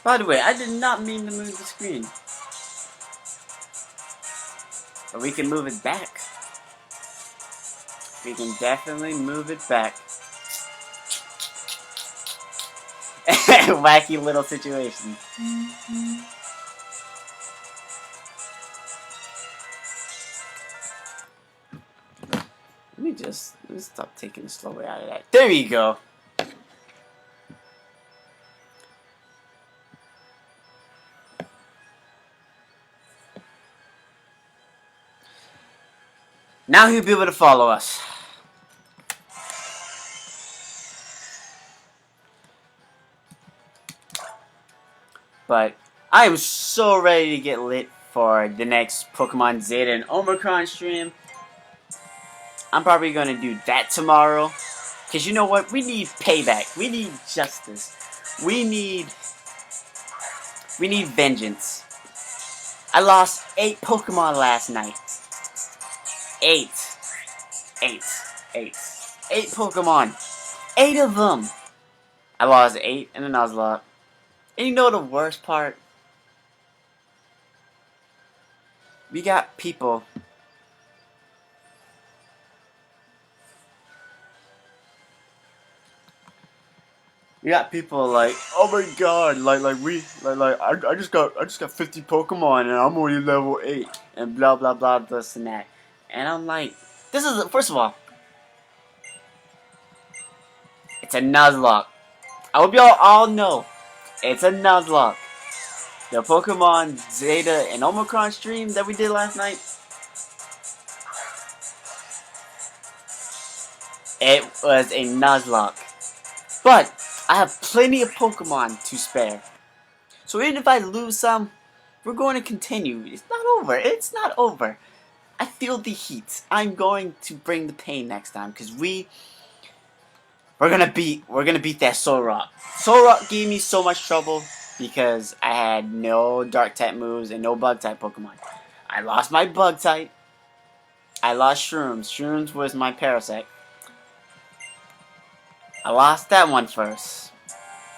By the way, I did not mean to move the screen. But we can move it back. We can definitely move it back. Wacky little situation. Let me stop taking the slow way out of that. There we go. Now he'll be able to follow us. But I am so ready to get lit for the next Pokemon Zeta and Omicron stream. I'm probably going to do that tomorrow. Because you know what? We need payback. We need justice. We need vengeance. I lost 8 Pokemon last night. 8. 8. 8. 8 Pokemon. 8 of them. I lost 8 in a Nuzlocke. And you know the worst part? We got people. We got people like, oh my god, I just got 50 Pokemon and I'm only level 8 and blah blah blah this and that. And I'm like, this is first of all, it's a Nuzlocke. I hope y'all all know it's a Nuzlocke. The Pokemon Zeta and Omicron stream that we did last night, it was a Nuzlocke. But I have plenty of Pokemon to spare. So even if I lose some, we're going to continue. It's not over. It's not over. I feel the heat. I'm going to bring the pain next time because we're gonna beat that Solrock. Solrock gave me so much trouble because I had no dark type moves and no bug type Pokemon. I lost my bug type. I lost Shrooms. Shrooms was my Parasect. I lost that one first.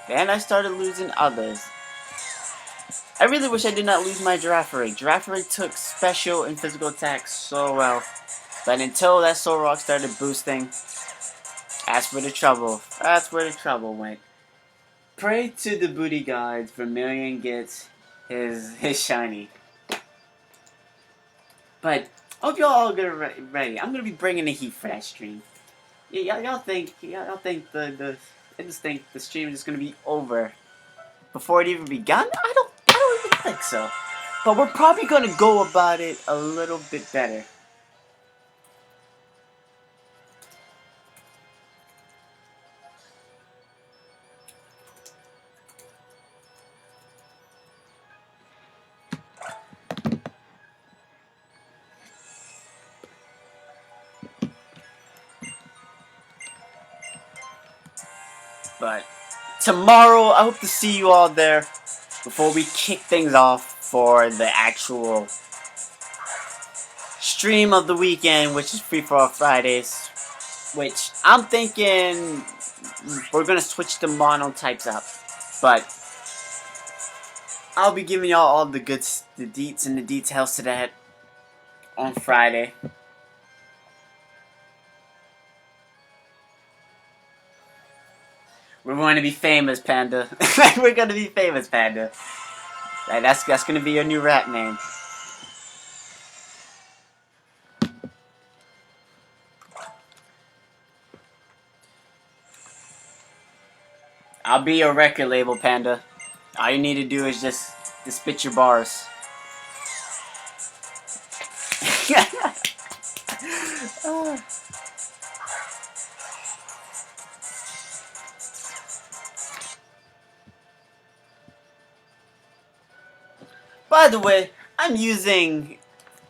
Then I started losing others. I really wish I did not lose my Girafarig. Girafarig took special and physical attacks so well. But until that Solrock started boosting, that's where the trouble. That's where the trouble went. Pray to the booty gods. Vermillion gets his shiny. But I hope y'all all get ready. I'm gonna be bringing the heat for that stream. Yeah, y'all think the I just think the stream is gonna be over before it even begun? I don't even think so. But we're probably gonna go about it a little bit better. But tomorrow, I hope to see you all there before we kick things off for the actual stream of the weekend, which is Free For All Fridays. Which I'm thinking we're gonna switch the mono types up, but I'll be giving y'all all the goods, the deets, and the details to that on Friday. We're going to be famous, Panda. We're gonna be famous, Panda. That's gonna be your new rap name. I'll be your record label, Panda. All you need to do is just spit your bars. By the way, I'm using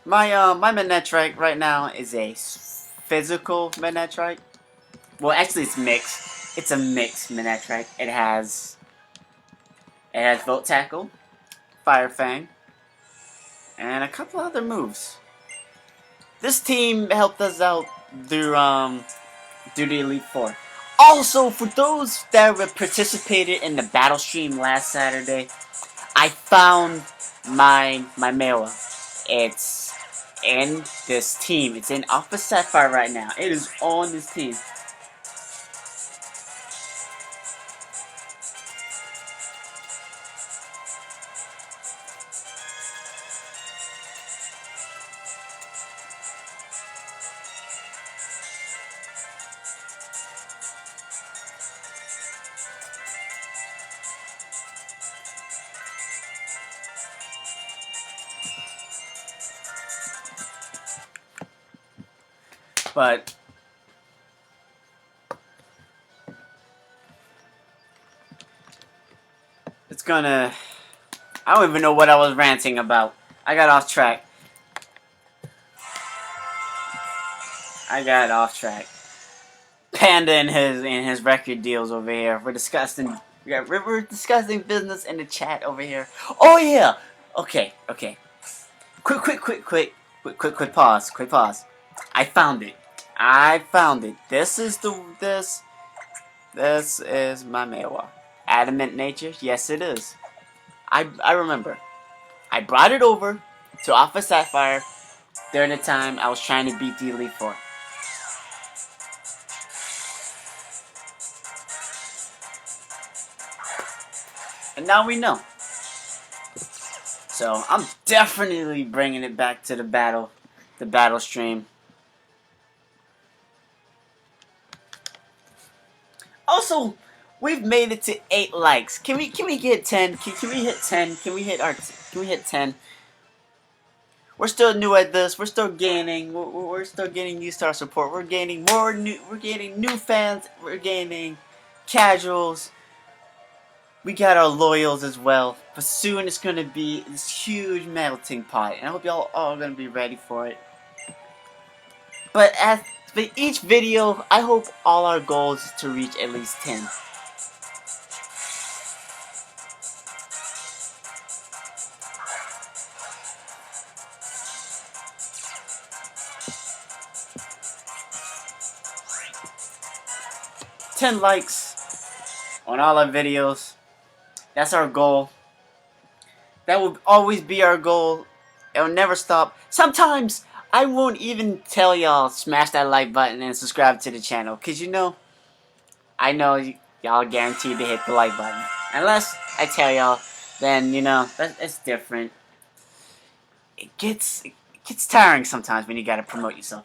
my Manetrite right now is a physical Manetrite. Well, actually, it's mixed. It's a mixed Manetrite. It has Volt Tackle, Fire Fang, and a couple other moves. This team helped us out through the Elite Four. Also, for those that participated in the battle stream last Saturday, I found my Mela. It's in this team. It's in Alpha Sapphire right now. It is on this team. But it's gonna... I don't even know what I was ranting about. I got off track. Panda and his record deals over here. We're discussing business in the chat over here. Oh yeah. Okay. Quick pause. I found it. This is my mail. Adamant Nature. Yes, it is. I remember. I brought it over to Office Sapphire during the time I was trying to beat the Elite Four. And now we know. So I'm definitely bringing it back to the battle stream. Also, we've made it to 8 likes. Can we get 10? Can we hit 10? Can we hit 10? We're still new at this. We're still gaining. We're still getting used to our support. We're gaining We're gaining new fans. We're gaining casuals. We got our loyals as well. But soon it's gonna be this huge melting pot, and I hope y'all all gonna be ready for it. But each video, I hope all our goals is to reach at least 10. Ten likes on all our videos. That's our goal. That will always be our goal. It'll never stop. Sometimes I won't even tell y'all smash that like button and subscribe to the channel, cause I know y'all guaranteed to hit the like button. Unless I tell y'all, then it's different. It gets tiring sometimes when you gotta promote yourself,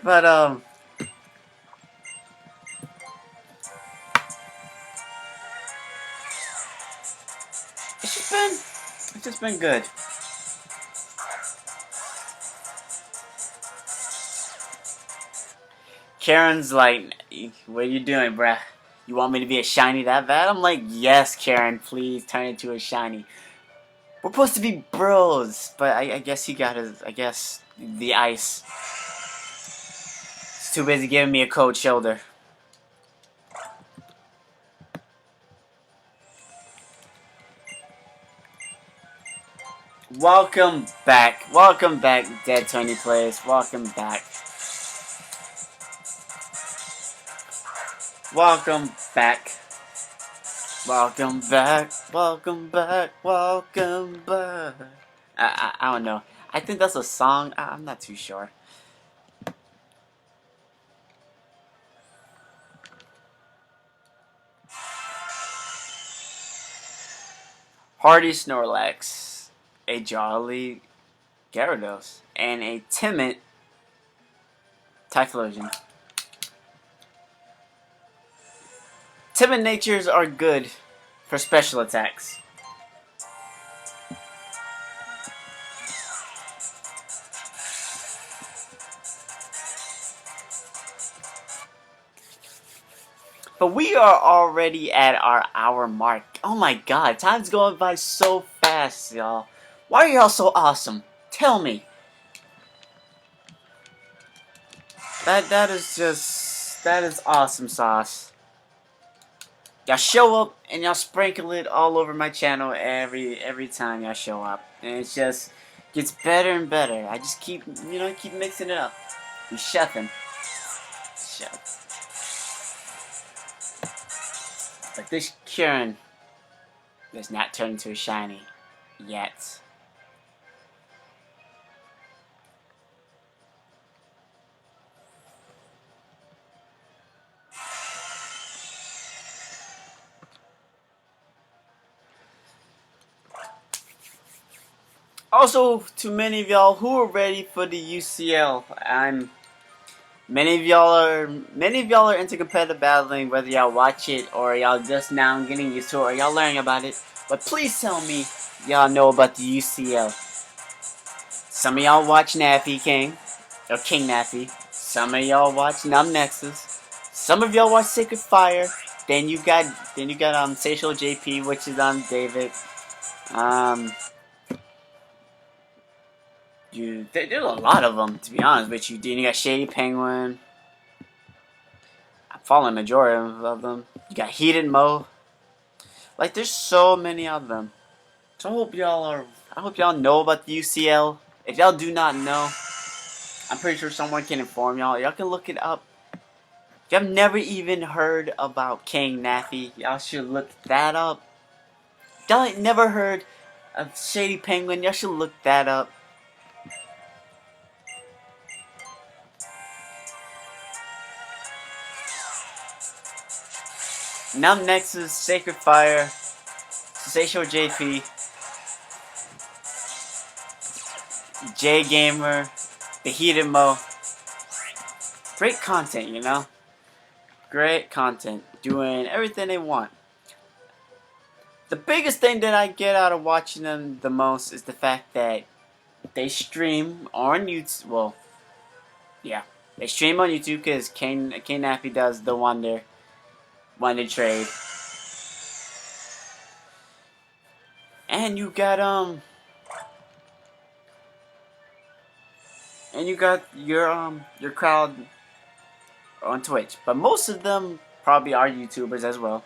But it's just been good. Karen's like, what are you doing, bruh? You want me to be a shiny that bad? I'm like, yes, Karen, please turn into a shiny. We're supposed to be bros, but I guess he got the ice. He's too busy giving me a cold shoulder. Welcome back, Dead 20 Players. Welcome back. I don't know. I think that's a song. I'm not too sure. Hardy Snorlax, a jolly Gyarados, and a timid Typhlosion. Timid natures are good for special attacks. But we are already at our hour mark. Oh my god, time's going by so fast, y'all. Why are y'all so awesome? Tell me. That is awesome sauce. Y'all show up and y'all sprinkle it all over my channel every time y'all show up. And it just gets better and better. I just keep mixing it up. I'm chefing. But this Kyurem does not turn into a shiny yet. Also, to many of y'all who are ready for the UCL, many of y'all are into competitive battling, whether y'all watch it or y'all just now getting used to it or y'all learning about it. But please tell me y'all know about the UCL. Some of y'all watch Nappy King, or King Nappy. Some of y'all watch Numb Nexus. Some of y'all watch Sacred Fire. Then you got Satial JP, which is David. Um, there's a lot of them, to be honest with you. Then you got Shady Penguin. I'm following the majority of them. You got Heated Mo. Like, there's so many of them. So I hope y'all know about the UCL. If y'all do not know, I'm pretty sure someone can inform y'all. Y'all can look it up. If y'all have never even heard about King Nappy, y'all should look that up. If y'all ain't never heard of Shady Penguin, y'all should look that up. Numb Nexus, Sacred Fire, Satial JP, J Gamer, The Heated Mo. Great content, you know? Great content. Doing everything they want. The biggest thing that I get out of watching them the most is the fact that they stream on YouTube. Well, yeah. They stream on YouTube because Kane Nappy does the Wonder Trade. And you got your crowd on Twitch. But most of them probably are YouTubers as well.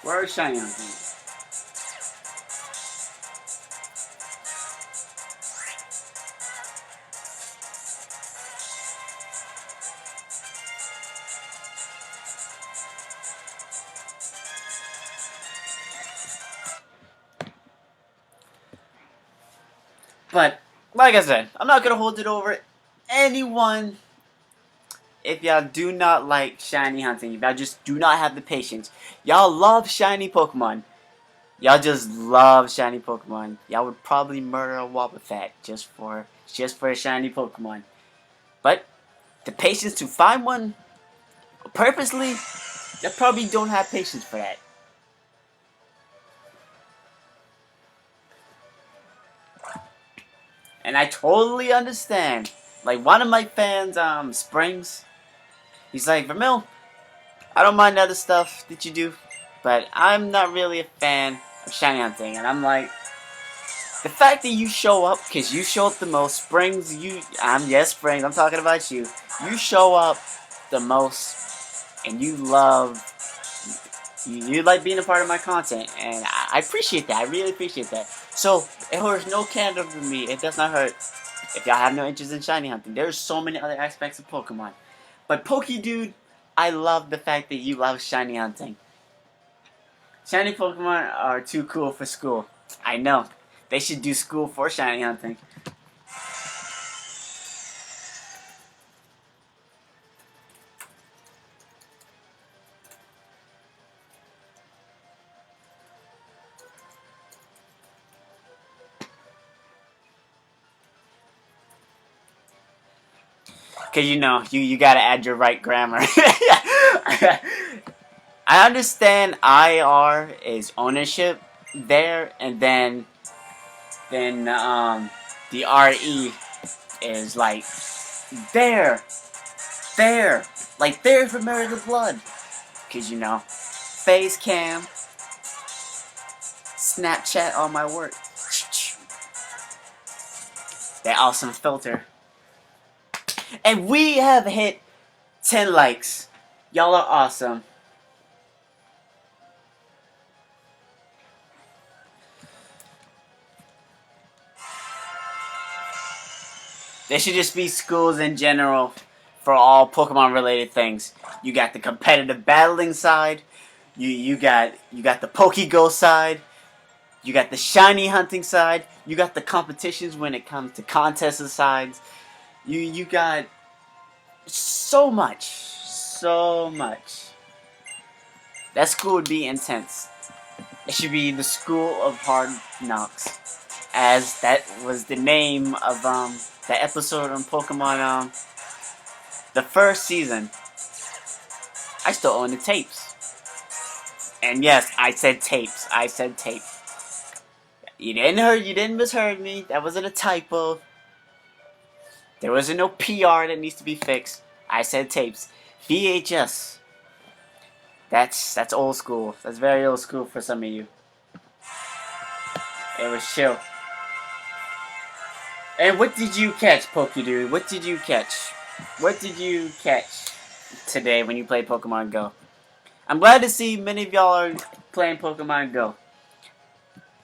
Where is Shiny Hunting? But, like I said, I'm not going to hold it over anyone if y'all do not like shiny hunting. If y'all just do not have the patience. Y'all love shiny Pokemon. Y'all just love shiny Pokemon. Y'all would probably murder a Wobbuffet just for a shiny Pokemon. But the patience to find one purposely, you probably don't have patience for that. And I totally understand. Like, one of my fans, Springs, he's like, Vermil, I don't mind other stuff that you do, but I'm not really a fan of shiny hunting. And I'm like, the fact that you show up, because you show up the most, Springs, yes, Springs, I'm talking about you. You show up the most, and you like being a part of my content, and I appreciate that. I really appreciate that. So, it hurts no candle for me. It does not hurt if y'all have no interest in shiny hunting. There's so many other aspects of Pokemon. But Dude, I love the fact that you love shiny hunting. Shiny Pokemon are too cool for school. I know. They should do school for shiny hunting. Cause you gotta add your right grammar. I understand IR is ownership there, and then the RE is like there, like there's Vermillion TheBlood. Cause face cam, Snapchat all my work. That awesome filter. And we have hit 10 likes. Y'all are awesome. There should just be schools in general for all Pokemon related things. You got the competitive battling side. You got the Pokego side. You got the shiny hunting side. You got the competitions when it comes to contests sides. You got so much. That school would be intense. It should be the School of Hard Knocks, as that was the name of that episode on Pokemon the first season, I still own the tapes. And yes, I said tapes. I said tape. You didn't misheard me. That wasn't a typo. There wasn't no PR that needs to be fixed. I said tapes. VHS. That's old school. That's very old school for some of you. It was chill. And what did you catch, Pokedude? What did you catch? What did you catch today when you played Pokemon Go? I'm glad to see many of y'all are playing Pokemon Go.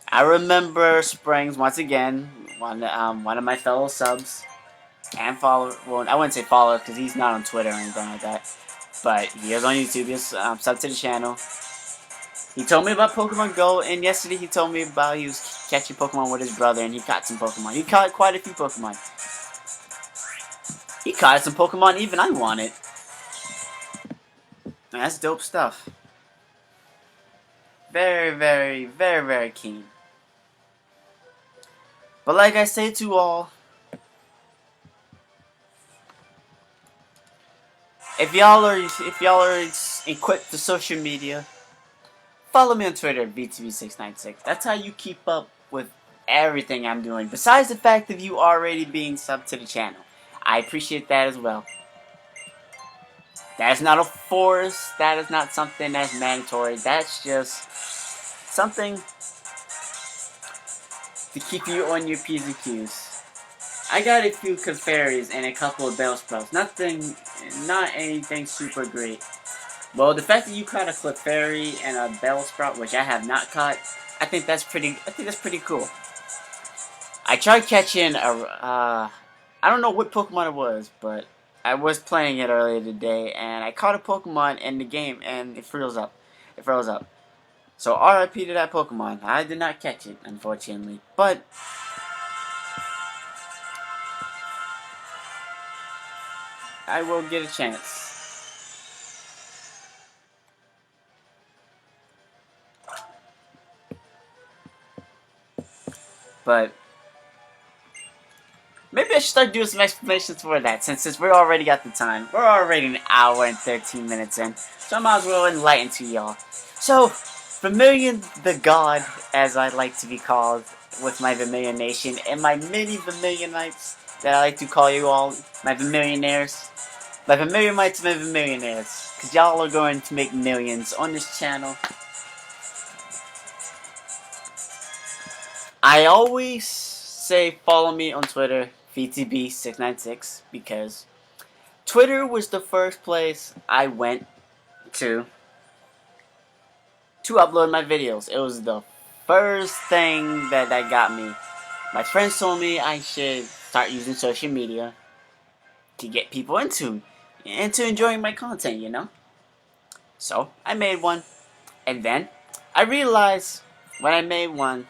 I remember Springs once again, one of my fellow subs and follower. Well, I wouldn't say follower because he's not on Twitter or anything like that. But he is on YouTube. He's sub to the channel. He told me about Pokemon Go, and yesterday he told me about he was catching Pokemon with his brother, and he caught some Pokemon. He caught quite a few Pokemon. He caught some Pokemon even I wanted. That's dope stuff. Very, very, very, very keen. But like I say to all, if y'all are equipped to social media, follow me on Twitter at VTV696. That's how you keep up with everything I'm doing. Besides the fact of you already being subbed to the channel, I appreciate that as well. That is not a force. That is not something that's mandatory. That's just something to keep you on your P's and Q's. I got a few Clefairies and a couple of Bellsprouts. Not anything super great. Well, the fact that you caught a Clefairy and a Bellsprout, which I have not caught, I think that's pretty cool. I tried catching I don't know what Pokemon it was, but I was playing it earlier today, and I caught a Pokemon in the game, and it froze up. So RIP to that Pokemon. I did not catch it, unfortunately, but I will get a chance. But maybe I should start doing some explanations for that, since we're already got the time. We're already an hour and 13 minutes in, so I might as well enlighten to y'all. So, Vermillion the God, as I like to be called with my Vermillion Nation, and my mini Vermillionites that I like to call you all, my Vermillionaires. My Vermillionites, my Vermillionaires, because y'all are going to make millions on this channel. I always say follow me on Twitter, VTB696, because Twitter was the first place I went to upload my videos. It was the first thing that got me. My friends told me I should start using social media to get people into enjoying my content, you know? So, I made one. And then, I realized when I made one,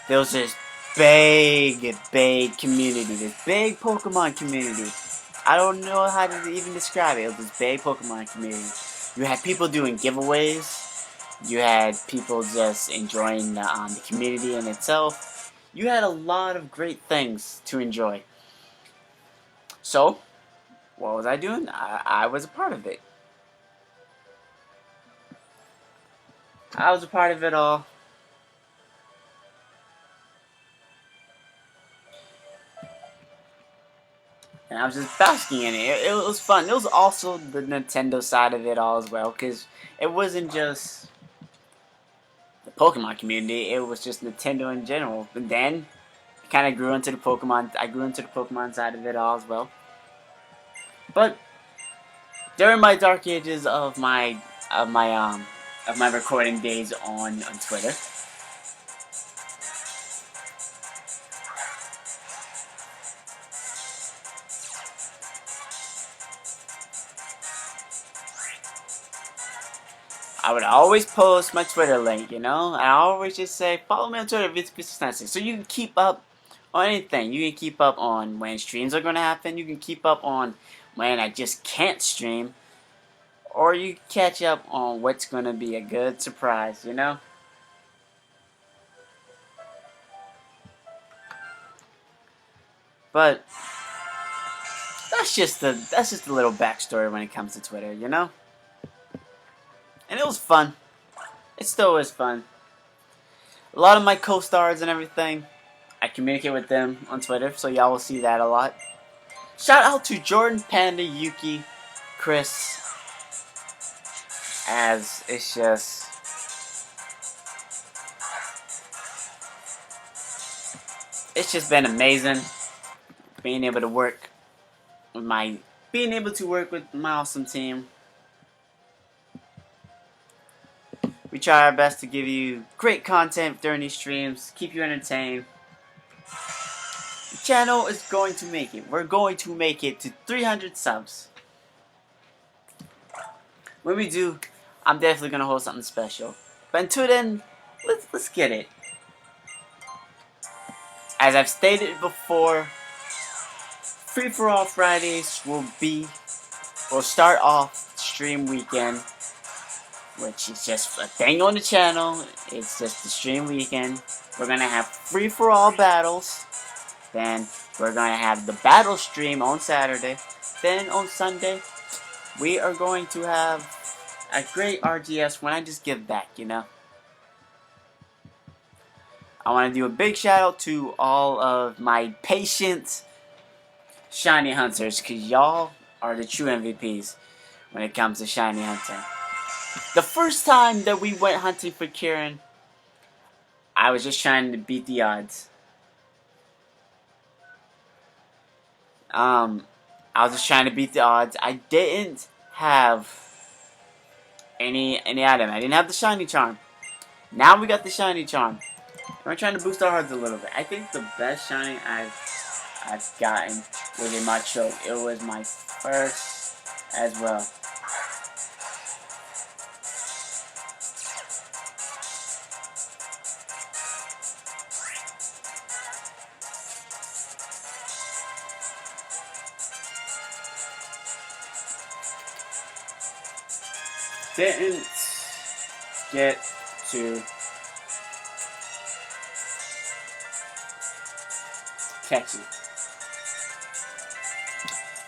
there was this big community, this big Pokemon community. I don't know how to even describe it. It was this big Pokemon community. You had people doing giveaways. You had people just enjoying the community in itself. You had a lot of great things to enjoy. So, what was I doing? I was a part of it. I was a part of it all. And I was just basking in it. It was fun. It was also the Nintendo side of it all as well, because it wasn't just the Pokemon community, it was just Nintendo in general. And then, it kind of grew into the Pokemon, I grew into the Pokemon side of it all as well. But, during my dark ages of my recording days on Twitter, I would always post my Twitter link, you know? I always just say, follow me on Twitter, VTP696, so you can keep up on anything. You can keep up on when streams are going to happen. You can keep up on when I just can't stream. Or you can catch up on what's going to be a good surprise, you know? But that's just a little backstory when it comes to Twitter, you know. And it was fun. It still is fun. A lot of my co-stars and everything, I communicate with them on Twitter, so y'all will see that a lot. Shout out to Jordan, Panda, Yuki, Chris, as it's just been amazing being able to work with my awesome team. We try our best to give you great content during these streams, keep you entertained. The channel is going to make it. We're going to make it to 300 subs. When we do, I'm definitely gonna hold something special. But until then, let's get it. As I've stated before, Free for All Fridays will start off stream weekend, which is just a thing on the channel. It's just the stream weekend. We're gonna have free for all battles. Then we're gonna have the battle stream on Saturday. Then on Sunday, we are going to have a great RGS when I just give back, you know. I want to do a big shout out to all of my patient shiny hunters, because y'all are the true MVPs when it comes to shiny hunting. The first time that we went hunting for kyurem, I was just trying to beat the odds. I was just trying to beat the odds. I didn't have any item. I didn't have the shiny charm. Now we got the shiny charm. We're trying to boost our hearts a little bit. I think the best shiny I've gotten was a Machoke. It was my first as well. Didn't get to catch it.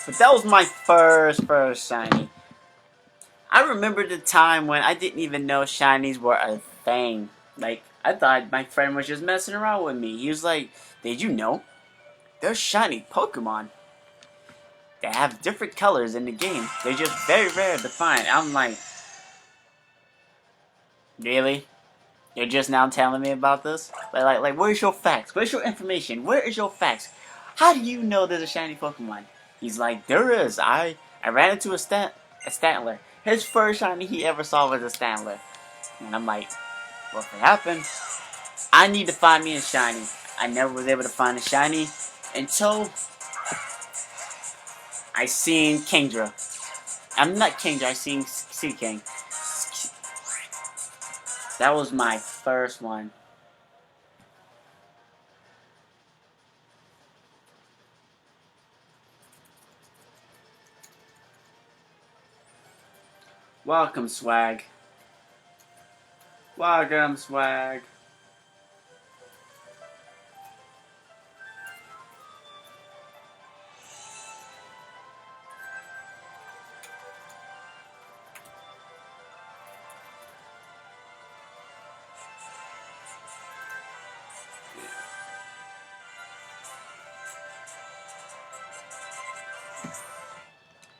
But that was my first shiny. I remember the time when I didn't even know shinies were a thing. Like, I thought my friend was just messing around with me. He was like, did you know? There's shiny Pokemon. They have different colors in the game. They're just very rare to find. I'm like, really? You're just now telling me about this? Like, where's your facts? Where's your information? Where is your facts? How do you know there's a shiny Pokemon? He's like, there is. I ran into a Stantler. His first shiny he ever saw was a Stantler. And I'm like, what happened? I need to find me a shiny. I never was able to find a shiny until I seen Kingdra. I'm not Kingdra, I seen Sea King. That was my first one. Welcome, Swag. Welcome, Swag.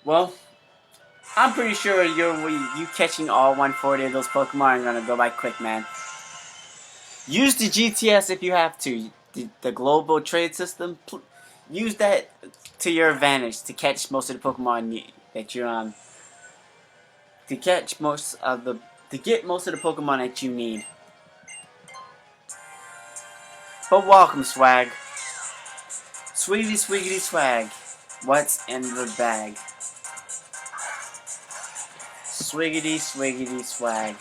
Well, I'm pretty sure you catching all 140 of those Pokemon are gonna go by quick, man. Use the GTS if you have to. The global trade system. Use that to your advantage to catch most of the Pokemon that you to get most of the Pokemon that you need. But welcome, Swag. Swiggity swiggity swag. What's in the bag? Swiggity swiggity swag.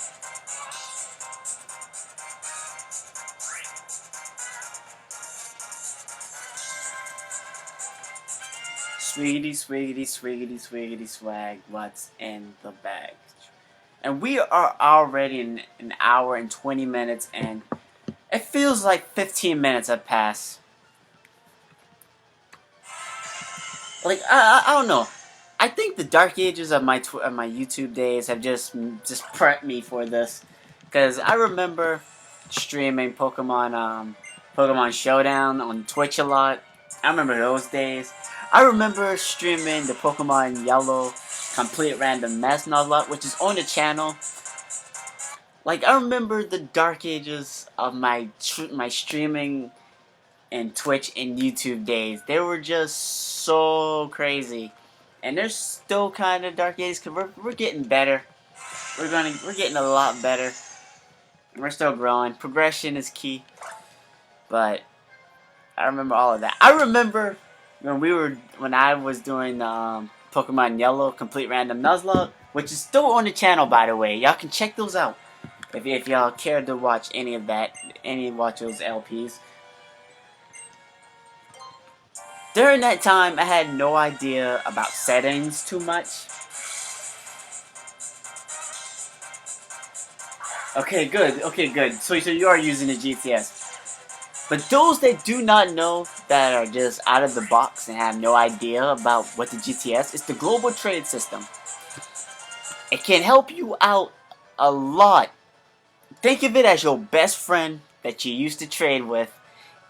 Swiggity swiggity swiggity swiggity swag. What's in the bag? And we are already in an hour and 20 minutes, and it feels like 15 minutes have passed. Like I don't know. I think the dark ages of my YouTube days have just prepped me for this, because I remember streaming Pokemon Showdown on Twitch a lot. I remember those days. I remember streaming the Pokemon Yellow Complete Random Mess Nuzlocke, which is on the channel. Like I remember the dark ages of my streaming and Twitch and YouTube days. They were just so crazy, and they're still kind of dark days because we're getting better. We're getting a lot better. We're still growing. Progression is key, but I remember all of that. I remember when I was doing Pokemon Yellow Complete Random Nuzlocke, which is still on the channel, by the way. Y'all can check those out if y'all care to watch any of that, watch those LPs. During that time, I had no idea about settings too much. Okay, good. Okay, good. So you are using the GTS. But those that do not know, that are just out of the box and have no idea about what the GTS is, the global trade system. It can help you out a lot. Think of it as your best friend that you used to trade with,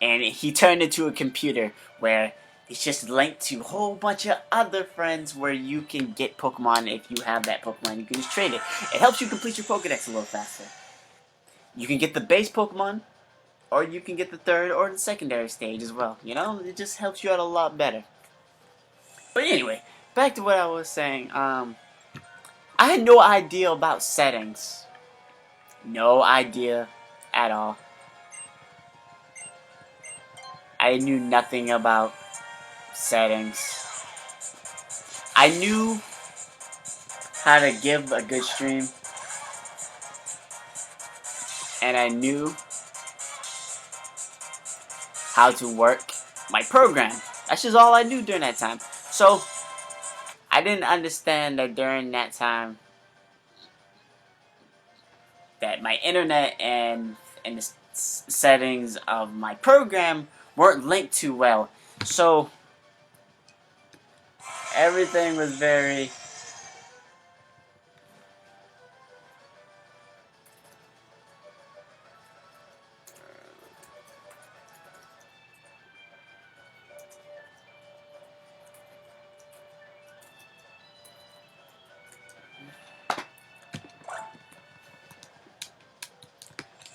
and he turned into a computer where it's just linked to a whole bunch of other friends where you can get Pokemon. If you have that Pokemon, you can just trade it. It helps you complete your Pokedex a little faster. You can get the base Pokemon, or you can get the third or the secondary stage as well. You know, it just helps you out a lot better. But anyway, back to what I was saying. I had no idea about settings. No idea at all. I knew nothing about settings. I knew how to give a good stream, and I knew how to work my program. That's just all I knew during that time. So I didn't understand that during that time that my internet and the settings of my program weren't linked too well. So everything was very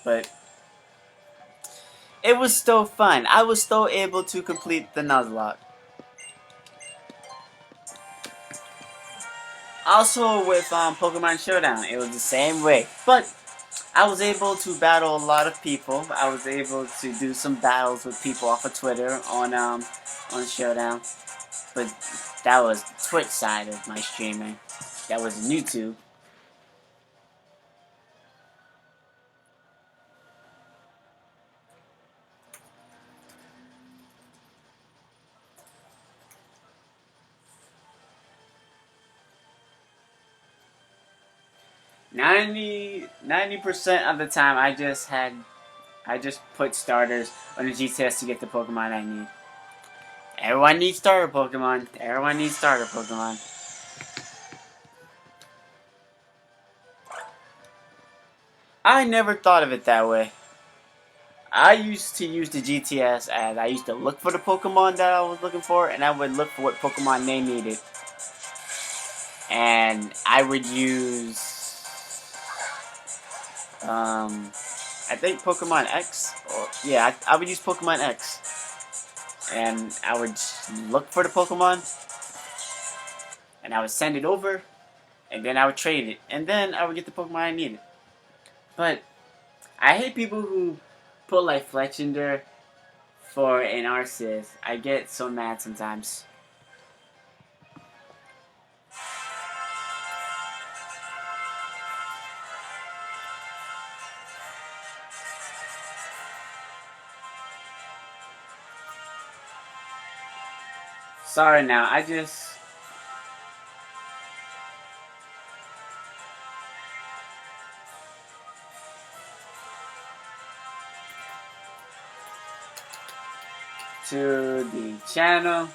but it was still fun. I was still able to complete the Nuzlocke. Also with Pokemon Showdown, it was the same way. But I was able to battle a lot of people. I was able to do some battles with people off of Twitter on Showdown. But that was the Twitch side of my streaming. That was YouTube. Ninety percent of the time, I just put starters on the GTS to get the Pokemon I need. Everyone needs starter Pokemon. Everyone needs starter Pokemon. I never thought of it that way. I used to use the GTS as I used to look for the Pokemon that I was looking for, and I would look for what Pokemon they needed. And I would use I think Pokemon X, or yeah, I would use Pokemon X, and I would look for the Pokemon, and I would send it over, and then I would trade it, and then I would get the Pokemon I needed. But I hate people who put like Fletch in there for an Arceus. I get so mad sometimes. Sorry now, I just to the channel.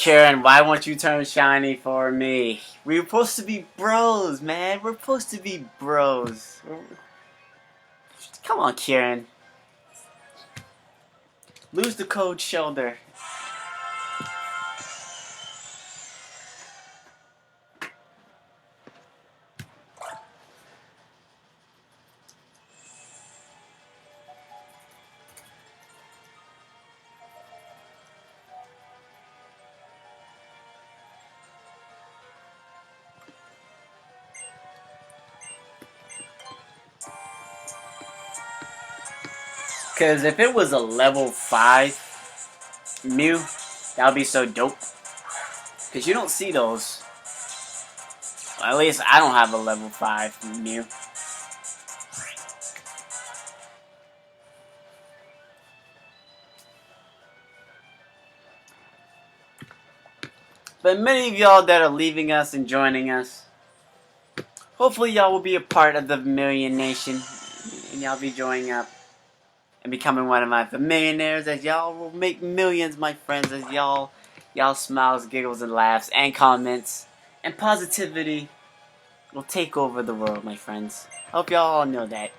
Karen, why won't you turn shiny for me? We're supposed to be bros, man. We're supposed to be bros. Come on, Karen. Lose the cold shoulder. Because if it was a level 5 Mew, that would be so dope. Because you don't see those. Well, at least I don't have a level 5 Mew. But many of y'all that are leaving us and joining us, hopefully y'all will be a part of the Vermillion Nation. And y'all be joining up and becoming one of my millionaires, as y'all will make millions, my friends, as y'all smiles, giggles, and laughs, and comments, and positivity will take over the world, my friends. Hope y'all all know that.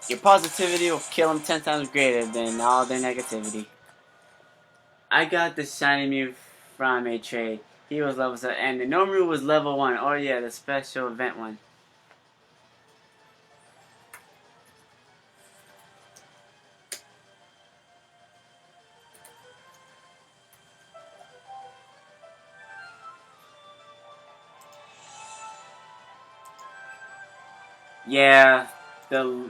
Your positivity will kill them 10 times greater than all their negativity. I got the shiny Mew from a trade. He was level 7, and the normal was level 1. Oh yeah, the special event one. Yeah, the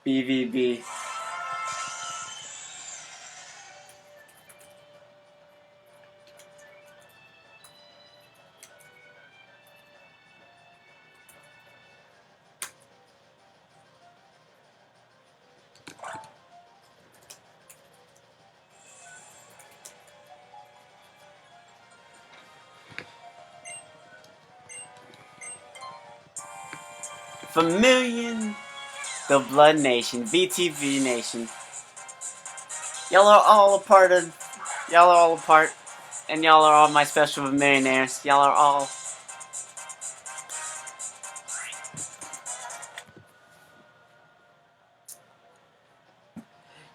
BVB. Vermillion TheBlood Nation, VTV Nation. Y'all are all a part of. Y'all are all a part, and y'all are all my special millionaires. Y'all are all.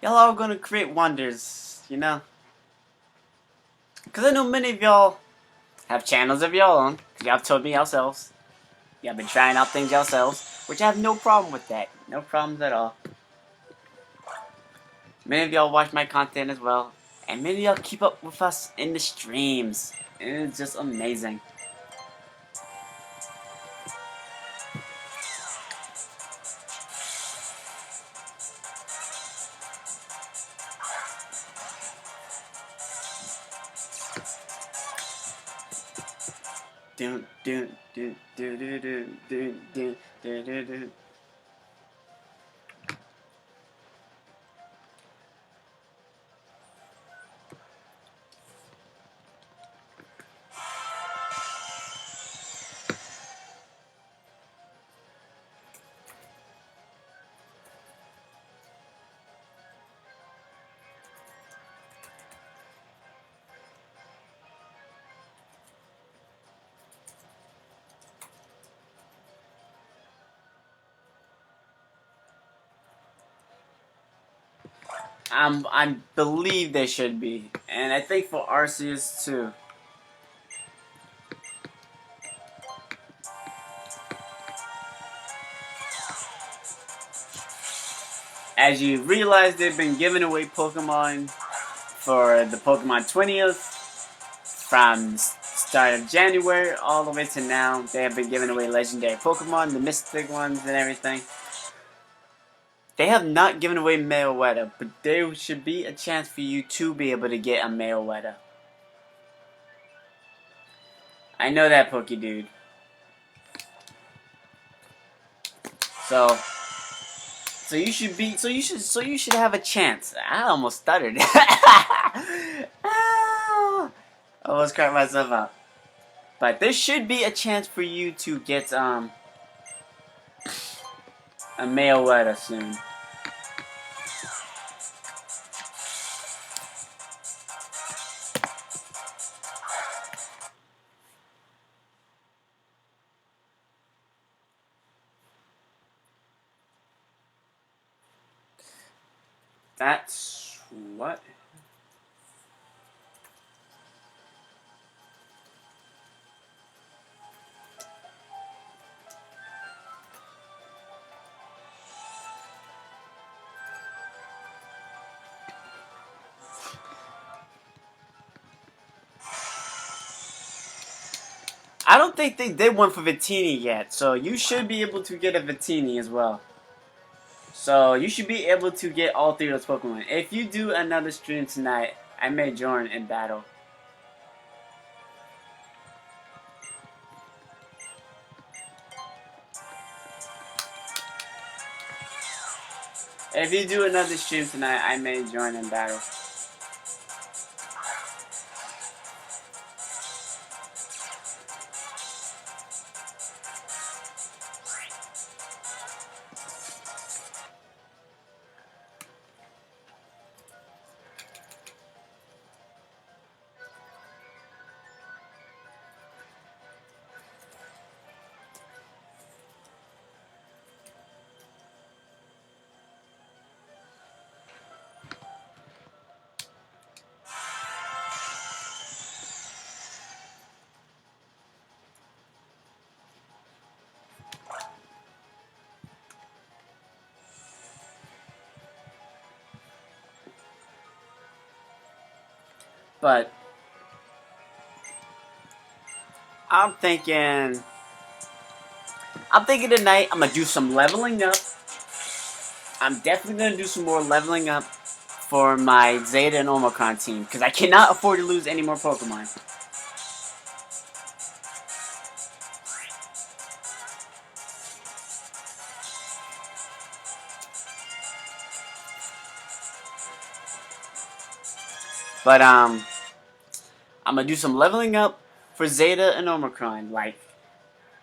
Y'all are gonna create wonders, you know. Cause I know many of y'all have channels of your own. Y'all have told me yourselves. Y'all been trying out things yourselves, which I have no problem with that. No problems at all. Many of y'all watch my content as well, and many of y'all keep up with us in the streams. And it's just amazing. Do do do do do do do do do do do. I believe they should be, and I think for Arceus too. As you realize, they've been giving away Pokemon for the Pokemon 20th from start of January all the way to now. They have been giving away legendary Pokemon, the Mystic ones, and everything. They have not given away Mayoweta, but there should be a chance for you to be able to get a Mayoweta. I know that, Pokedude. So you should be. So you should have a chance. I almost stuttered. I almost cracked myself out. But there should be a chance for you to get a Mayweather soon. That's what? I don't think they did one for Vitini yet, so you should be able to get a Vitini as well. So you should be able to get all three of those Pokemon. If you do another stream tonight, I may join in battle. If you do another stream tonight, I may join in battle. But I'm thinking tonight I'm gonna do some leveling up. I'm definitely gonna do some more leveling up for my Zeta and Omicron team because I cannot afford to lose any more Pokemon. But I'm gonna do some leveling up for Zeta and Omicron. Like,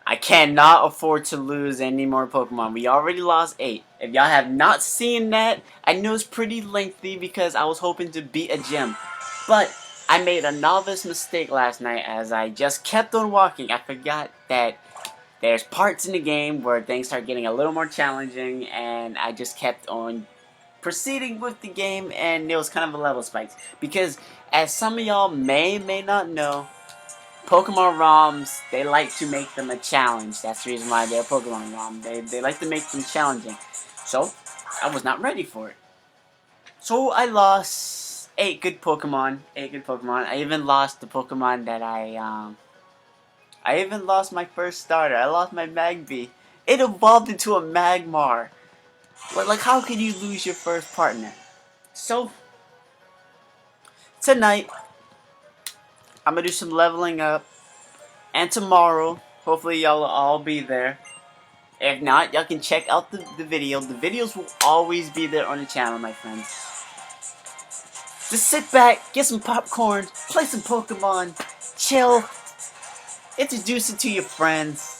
I cannot afford to lose any more Pokemon. We already lost 8. If y'all have not seen that, I know it's pretty lengthy because I was hoping to beat a gym. But I made a novice mistake last night as I just kept on walking. I forgot that there's parts in the game where things start getting a little more challenging, and I just kept on proceeding with the game, and it was kind of a level spike. Because, as some of y'all may not know, Pokemon ROMs, they like to make them a challenge. That's the reason why they're Pokemon ROM. They like to make them challenging. So, I was not ready for it. So, I lost 8 good Pokemon. 8 good Pokemon. I even lost the Pokemon that I even lost my first starter. I lost my Magby. It evolved into a Magmar. Like, how could you lose your first partner? So, tonight, I'm gonna do some leveling up. And tomorrow, hopefully y'all will all be there. If not, y'all can check out the video. The videos will always be there on the channel, my friends. Just sit back, get some popcorn, play some Pokemon, chill, introduce it to your friends.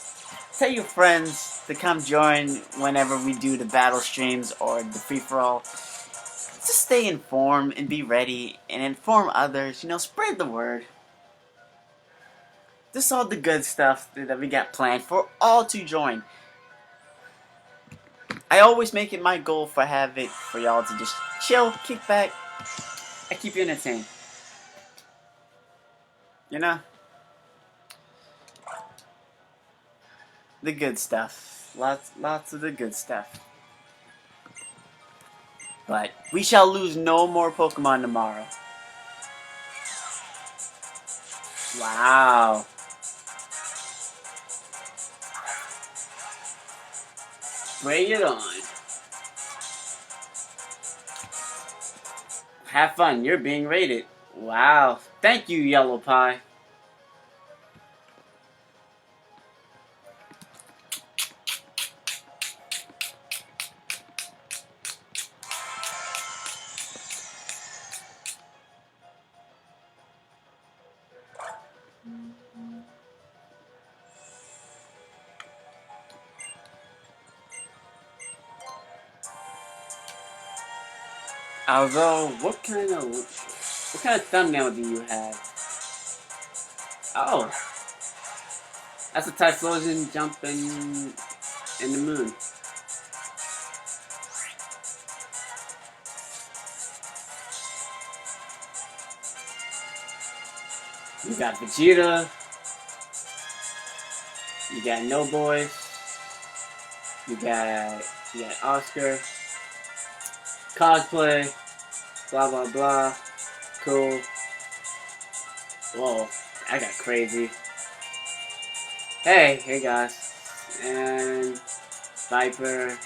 Tell your friends to come join whenever we do the battle streams or the free-for-all. Just stay informed and be ready and inform others. You know, spread the word. This is all the good stuff that we got planned for all to join. I always make it my goal for y'all to just chill, kick back, and keep you entertained. You know? The good stuff. Lots of the good stuff. But we shall lose no more Pokemon tomorrow. Wow. Bring it on. Have fun, you're being rated. Wow. Thank you, Yellow Pie. Although, what kind of thumbnail do you have? Oh, that's a Typhlosion jumping in the moon. You got Vegeta, you got No Boy, you got Oscar, cosplay, blah blah blah. Cool. Whoa, I got crazy. Hey guys, and Viper,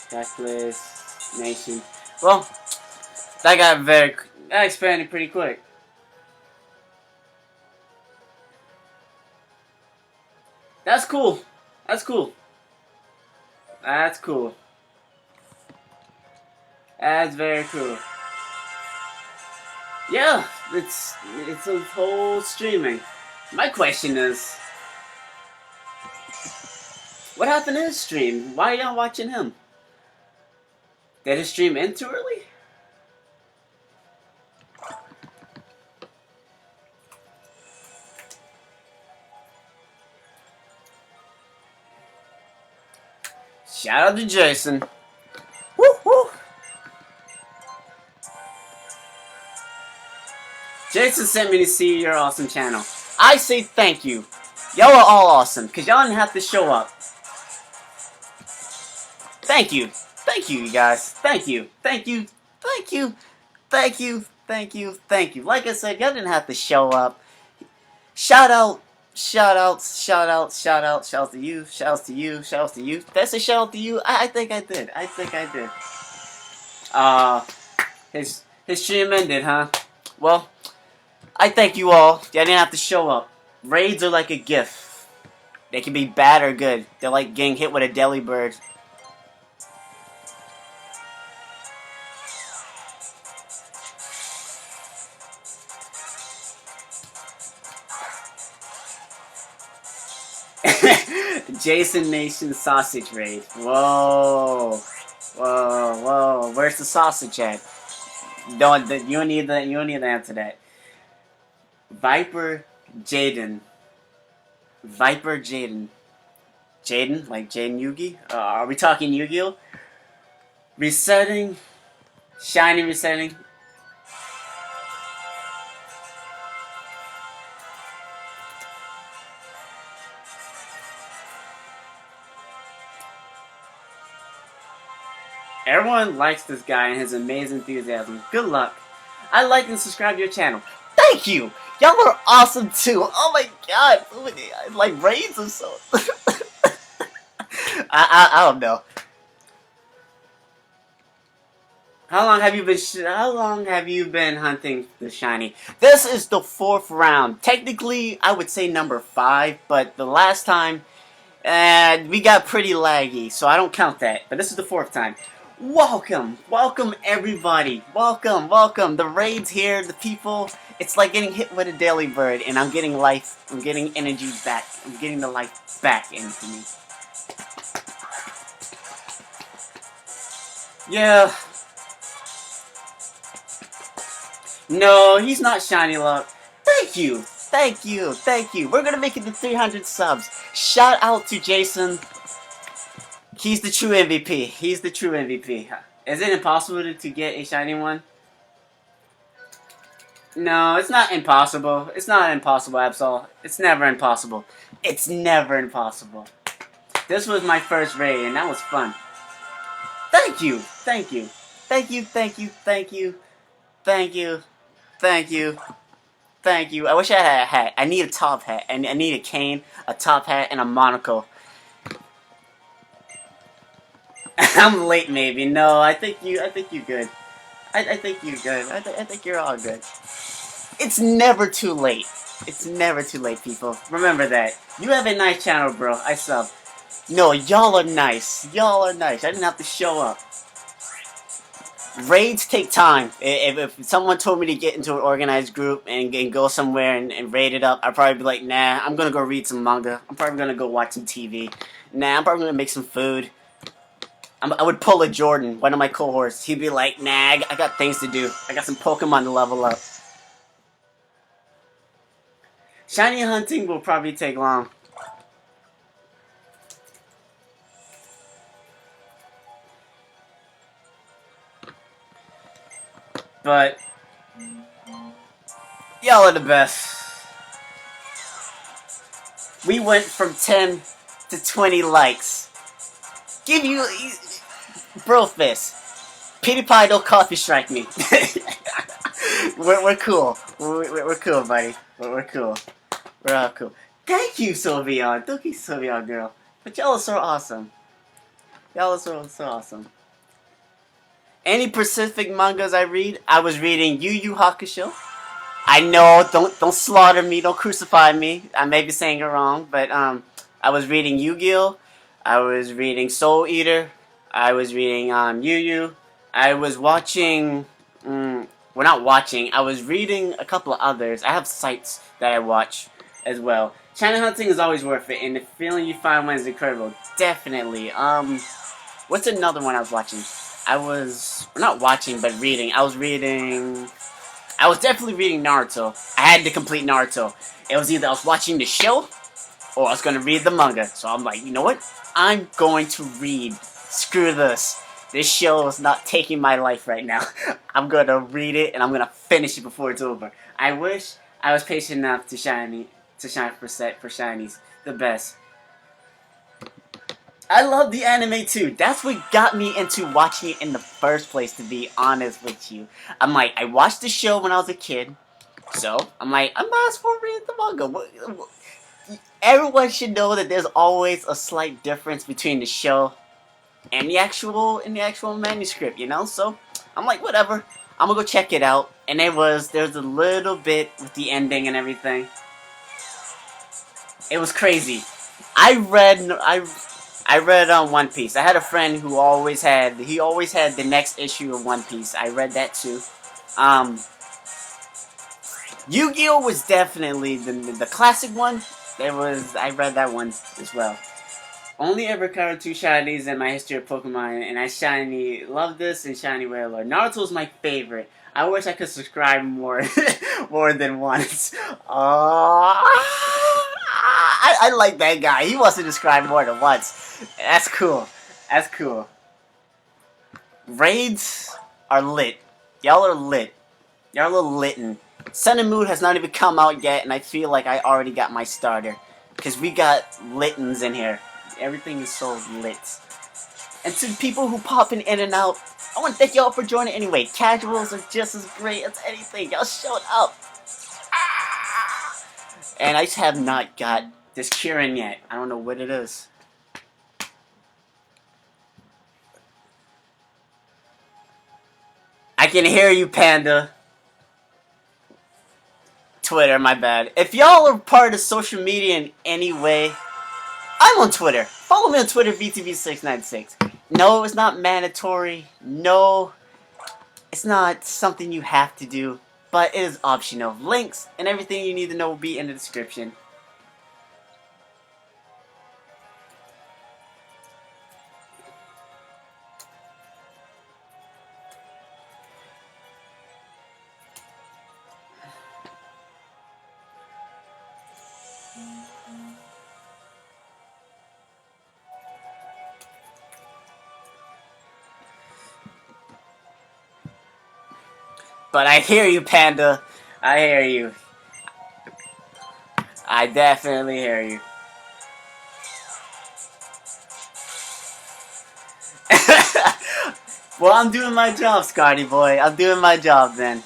Backlist, Nation. Well, that expanded pretty quick. That's cool. That's cool. That's cool. That's very cool. Yeah, it's a whole streaming. My question is, what happened to his stream? Why are y'all watching him? Did his stream end too early? Shout out to Jason. Woo woo. Jason sent me to see your awesome channel. I say thank you. Y'all are all awesome, because y'all didn't have to show up. Thank you. Thank you, you guys. Thank you. Thank you. Thank you. Thank you. Thank you. Thank you. Like I said, y'all didn't have to show up. Shout out. Shout out. Shout out. Shout out. Shout out to you. Shout out to you. Shout out to you. That's a shout out to you. I think I did. I think I did. His stream ended, huh? Well, I thank you all. Y'all didn't have to show up. Raids are like a gift. They can be bad or good. They're like getting hit with a deli bird. Jason Nation sausage raid. Whoa, whoa, whoa! Where's the sausage at? You don't need to answer that. Viper Jaden. Viper Jaden. Jaden, like Jaden Yugi. Are we talking Yu-Gi-Oh? Resetting. Shiny resetting. Everyone likes this guy and his amazing enthusiasm. Good luck. I like and subscribe to your channel. Thank you! Y'all are awesome too. Oh my god. Like raids or so. I don't know. How long have you been hunting the shiny? This is the 4th round. Technically, I would say number 5, but the last time we got pretty laggy, so I don't count that. But this is the 4th time. Welcome, welcome everybody. Welcome, welcome. The raid's here, the people. It's like getting hit with a daily bird, and I'm getting life. I'm getting energy back. I'm getting the life back into me. Yeah. No, he's not shiny luck. Thank you, thank you, thank you. We're gonna make it to 300 subs. Shout out to Jason. He's the true MVP. He's the true MVP. Is it impossible to get a shiny one? No, it's not impossible. It's not impossible, Absol. It's never impossible. It's never impossible. This was my first raid, and that was fun. Thank you, thank you, thank you, thank you, thank you, thank you, thank you, thank you. I wish I had a hat. I need a top hat, and I need a cane, a top hat, and a monocle. I'm late, maybe. No, I think you good. I think you good. I think you're all good. It's never too late. It's never too late, people. Remember that. You have a nice channel, bro. I sub. No, y'all are nice. Y'all are nice. I didn't have to show up. Raids take time. If someone told me to get into an organized group and go somewhere and raid it up, I'd probably be like, nah, I'm gonna go read some manga. I'm probably gonna go watch some TV. Nah, I'm probably gonna make some food. I would pull a Jordan, one of my cohorts. He'd be like, "Nah, I got things to do. I got some Pokemon to level up." Shiny hunting will probably take long. But y'all are the best. We went from 10 to 20 likes. Give you... Brofist. PewDiePie, don't coffee strike me. we're cool. We're cool, buddy. We're cool. We're all cool. Thank you, Sylveon. Thank you, Sylveon, girl. But y'all are so awesome. Y'all are so awesome. Any Pacific mangas I read, I was reading Yu Yu Hakusho. I know, don't slaughter me, don't crucify me. I may be saying it wrong, but I was reading Yu-Gi-Oh! I was reading Soul Eater. I was reading Yu Yu. I was watching. Well, not watching. I was reading a couple of others. I have sites that I watch as well. China hunting is always worth it, and the feeling you find when is incredible. Definitely. What's another one I was watching? I was not watching, but reading. I was definitely reading Naruto. I had to complete Naruto. It was either I was watching the show or I was going to read the manga. So I'm like, you know what? I'm going to read. Screw this. This show is not taking my life right now. I'm going to read it and I'm going to finish it before it's over. I wish I was patient enough to shine for shinies. The best. I love the anime too. That's what got me into watching it in the first place, to be honest with you. I'm like, I watched the show when I was a kid. So, I'm like, I might as well read the manga. Everyone should know that there's always a slight difference between the show and the actual manuscript, you know? So, I'm like, whatever. I'm gonna go check it out. And there's a little bit with the ending and everything. It was crazy. I read One Piece. I had a friend who always had the next issue of One Piece. I read that too. Yu-Gi-Oh was definitely the classic one. I read that one as well. Only ever covered 2 shinies in my history of Pokemon, and I shiny love this and shiny Wailord. Naruto's my favorite. I wish I could subscribe more more than once. I like that guy. He wants to describe more than once. That's cool. That's cool. Raids are lit. Y'all are lit. Y'all are a little litten. Sun and Moon has not even come out yet, and I feel like I already got my starter. Because we got littens in here. Everything is so lit. And to people who popping in and out, I want to thank y'all for joining anyway. Casuals are just as great as anything. Y'all showed up. And I just have not got this kyurem yet. I don't know what it is. I can hear you, Panda. Twitter, my bad. If y'all are part of social media in any way, I'm on Twitter. Follow me on Twitter, VTV696. No, it's not mandatory. No, it's not something you have to do. But it is optional. Links and everything you need to know will be in the description. But I hear you, Panda. I hear you. I definitely hear you. Well, I'm doing my job, Scotty boy. I'm doing my job then.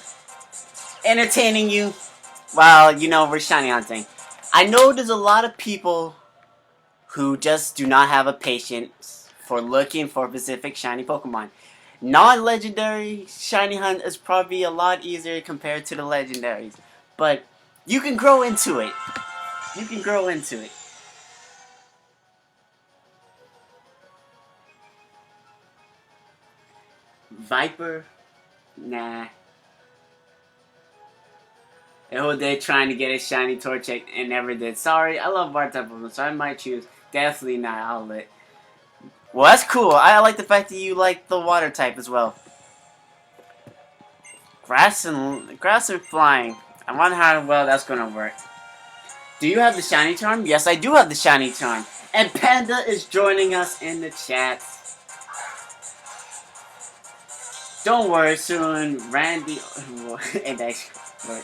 Entertaining you while, we're shiny hunting. I know there's a lot of people who just do not have a patience for looking for specific shiny Pokemon. Non-legendary shiny hunt is probably a lot easier compared to the legendaries. But you can grow into it. You can grow into it. Viper? Nah. The whole day trying to get a shiny Torchic and never did. Sorry, I love Bar type Pokemon, so I might choose. Definitely not Outlet. Well, that's cool. I like the fact that you like the water type as well. Grass and flying. I wonder how well that's gonna work. Do you have the shiny charm? Yes, I do have the shiny charm. And Panda is joining us in the chat. Don't worry, soon Randy and actually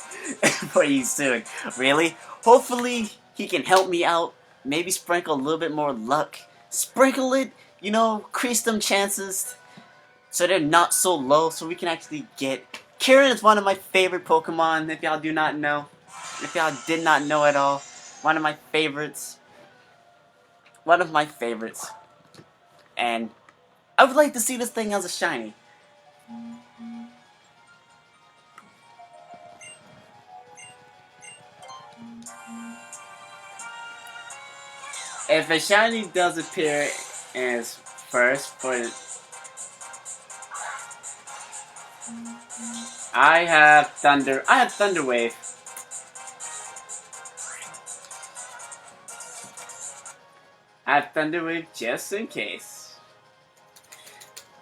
for you soon. Really? Hopefully he can help me out. Maybe sprinkle a little bit more luck. Sprinkle it, you know, increase them chances so they're not so low, so we can actually get. Kyurem is one of my favorite Pokemon. If y'all do not know, if y'all did not know at all, one of my favorites. One of my favorites. And I would like to see this thing as a shiny. If a shiny does appear as first for I have Thunder Wave. I have Thunder Wave just in case.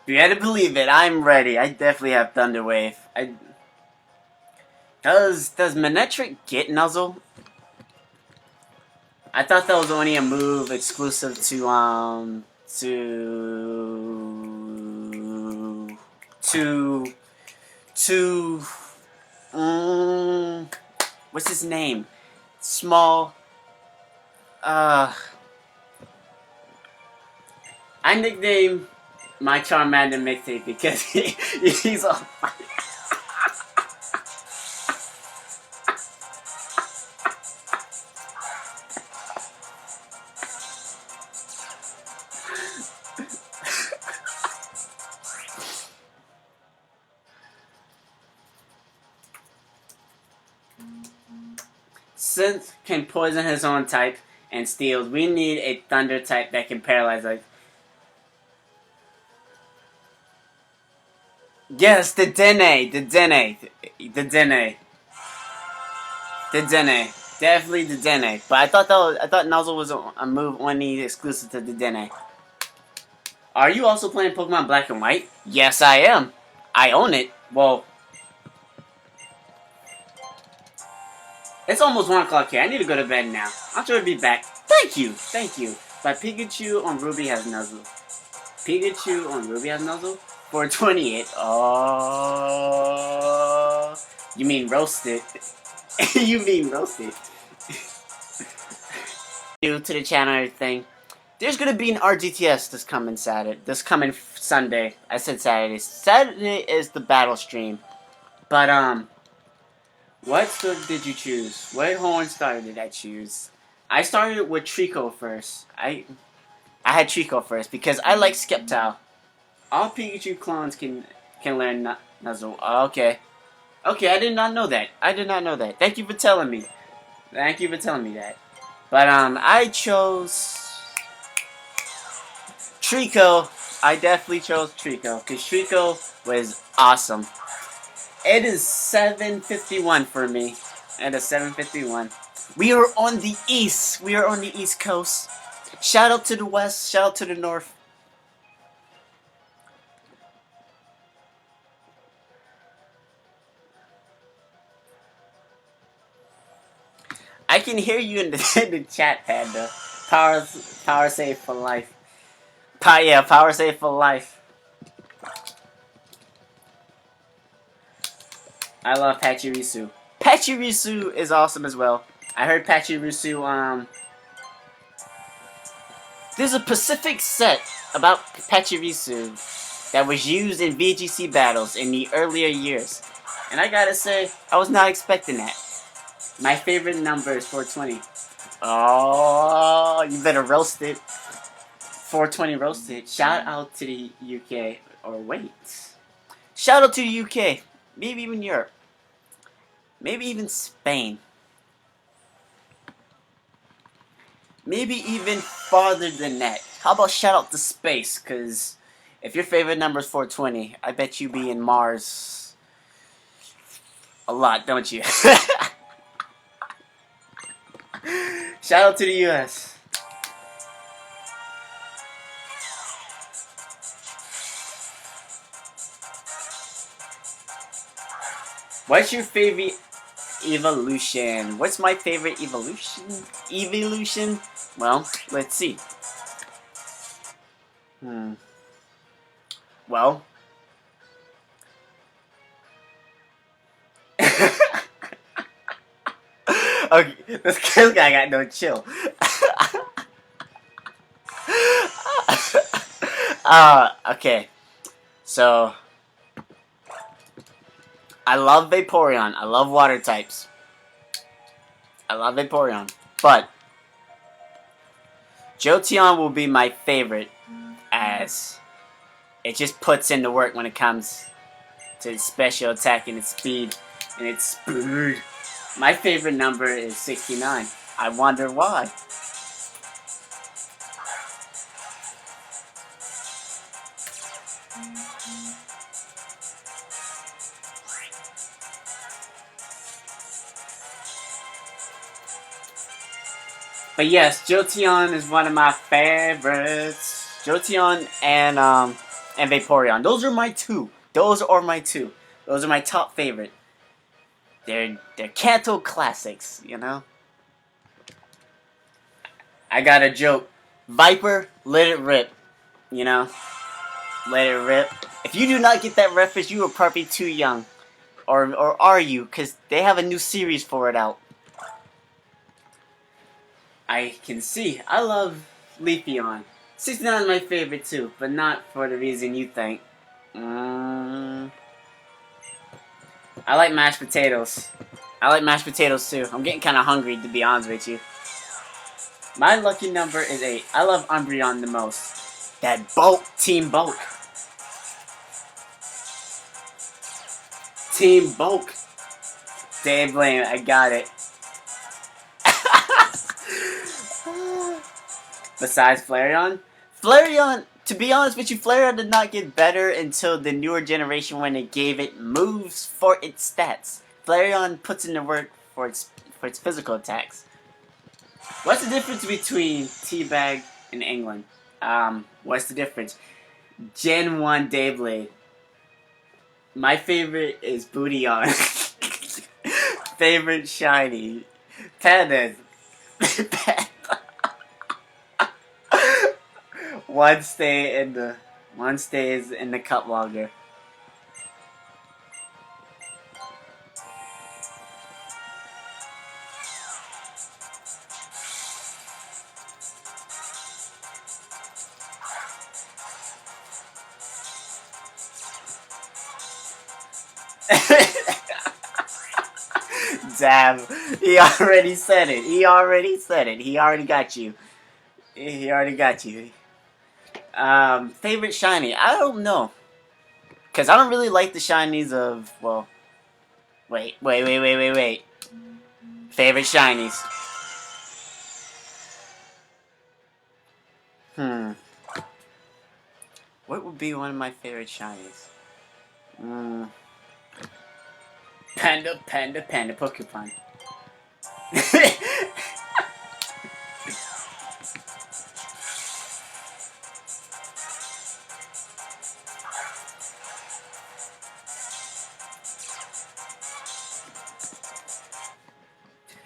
You had to believe it, I'm ready. I definitely have Thunder Wave. Does Manectric get Nuzzle? I thought that was only a move exclusive to what's his name? Small. I nicknamed my Charmander Mixtape because he's all. Synth can poison his own type and steals. We need a thunder type that can paralyze us. Yes, the Dene. Definitely the Dene. But I thought Nuzzle was a move only exclusive to the Dene. Are you also playing Pokemon Black and White? Yes, I am. I own it. Well, it's almost 1 o'clock here. I need to go to bed now. I'm sure to be back. Thank you. But Pikachu on Ruby has Nuzzle. Pikachu on Ruby has Nuzzle? 428. Oh. You mean roasted. You mean roasted. New to the channel and everything. There's gonna be an RGTS this coming Sunday. I said Saturday. Saturday is the battle stream. But what sort did you choose? What horn starter did I choose? I started with Trico first. I had Trico first because I like Skeptile. All Pikachu clones can learn Nuzzle. Okay. Okay, I did not know that. Thank you for telling me. That. But I chose Trico. I definitely chose Trico because Trico was awesome. It is 7:51 for me. It is 7:51. We are on the east. We are on the East Coast. Shout out to the west. Shout out to the north. I can hear you in the chat, Panda. Power save for life. Power save for life. I love Pachirisu. Pachirisu is awesome as well. I heard Pachirisu, there's a Pacific set about Pachirisu that was used in VGC battles in the earlier years. And I gotta say, I was not expecting that. My favorite number is 420. Oh, you better roast it. 420 roasted. Shout out to the UK. Or wait. Shout out to the UK. Maybe even Europe. Maybe even Spain. Maybe even farther than that. How about shout out to space? Because if your favorite number is 420, I bet you be in Mars a lot, don't you? Shout out to the US. What's your favorite evolution? What's my favorite evolution? Evolution? Well, let's see. Well. Okay, this kill guy got no chill. Okay. So, I love Vaporeon. I love water types. I love Vaporeon. But, Jolteon will be my favorite as it just puts in the work when it comes to its special attack and its speed. And its speed. My favorite number is 69. I wonder why. But yes, Jolteon is one of my favorites. Jolteon and Vaporeon. Those are my two. Those are my two. Those are my top favorite. They're Kanto classics, you know? I got a joke. Viper, let it rip. You know? Let it rip. If you do not get that reference, you are probably too young. Or are you? Because they have a new series for it out. I can see. I love Leafeon. 69 is my favorite too, but not for the reason you think. I like mashed potatoes. I like mashed potatoes too. I'm getting kind of hungry, to be honest with you. My lucky number is 8. I love Umbreon the most. That bulk, Team Bulk. Team Bulk. Dave Blame, I got it. Besides Flareon? Flareon, to be honest with you, Flareon did not get better until the newer generation when it gave it moves for its stats. Flareon puts in the work for its physical attacks. What's the difference between Teabag and England? What's the difference? Gen 1 Dayblade. My favorite is Bootyon. Favorite shiny. Pandas. One stays in the cup longer. Damn, he already said it. He already said it. He already got you. He already got you. Favorite shiny? I don't know. Because I don't really like the shinies of, well... Wait. Favorite shinies. What would be one of my favorite shinies? Panda, Pokemon.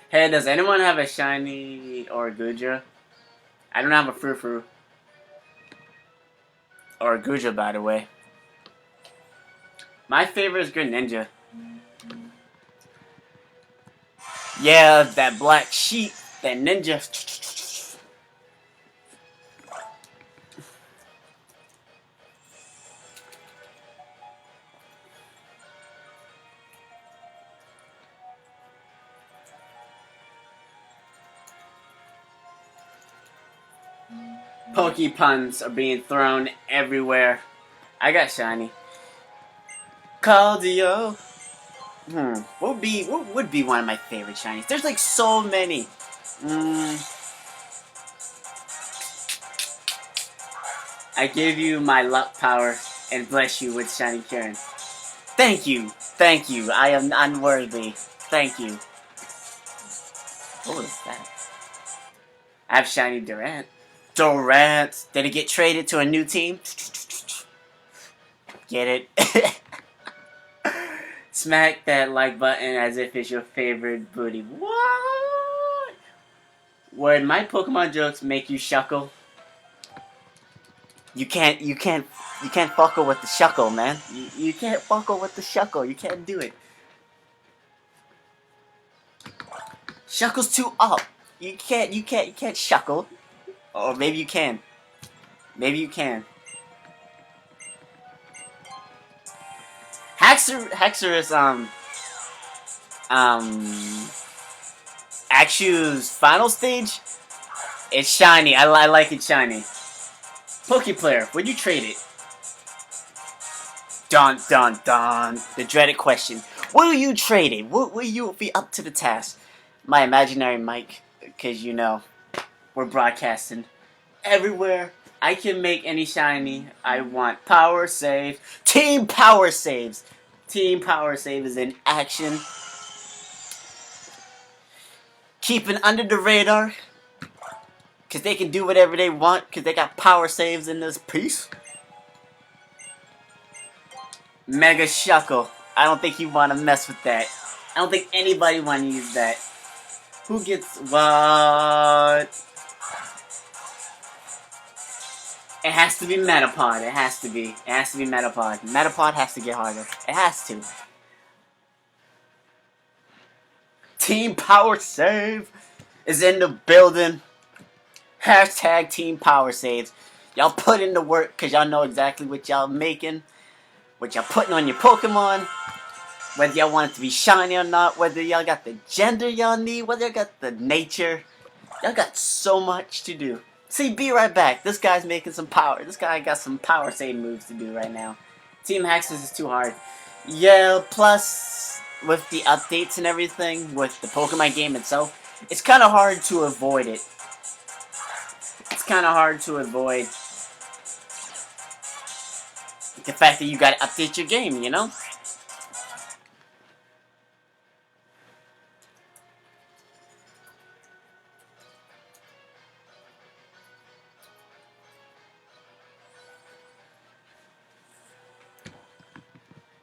Hey, does anyone have a shiny or a Gudra? I don't have a Frou-Frou. Or a Gudra, by the way. My favorite is Greninja. Yeah, that black sheep, that ninja. Pokepuns are being thrown everywhere. I got shiny. Caldio. What would be one of my favorite shinies? There's like so many. I give you my luck power and bless you with shiny kyurem. Thank you. I am unworthy. Thank you. What was that? I have shiny Durant. Durant. Did it get traded to a new team? Get it? Smack that like button as if it's your favorite booty. What? Where my Pokemon jokes make you shuckle, you can't fuckle with the shuckle, man. You can't fuckle with the shuckle. You can't do it. Shuckle's too up. You can't shuckle. Or maybe you can. Maybe you can. Hexer is um Axew's final stage. It's shiny. I like it shiny. Pokeplayer, would you trade it? Dun dun dun. The dreaded question. Will you trade it? Will you be up to the task? My imaginary mic, because you know, we're broadcasting everywhere. I can make any shiny I want. Power save. Team power saves. Team power save is in action. Keeping under the radar. Because they can do whatever they want. Because they got power saves in this piece. Mega Shuckle. I don't think you want to mess with that. I don't think anybody want to use that. Who gets what? It has to be Metapod. It has to be. It has to be Metapod. Metapod has to get harder. It has to. Team Power Save is in the building. Hashtag Team Power Saves. Y'all put in the work because y'all know exactly what y'all making. What y'all putting on your Pokemon. Whether y'all want it to be shiny or not. Whether y'all got the gender y'all need. Whether y'all got the nature. Y'all got so much to do. See, be right back. This guy's making some power. This guy got some power save moves to do right now. Team Hexes is too hard. Yeah, plus with the updates and everything, with the Pokemon game itself, it's kind of hard to avoid it. It's kind of hard to avoid the fact that you gotta update your game, you know?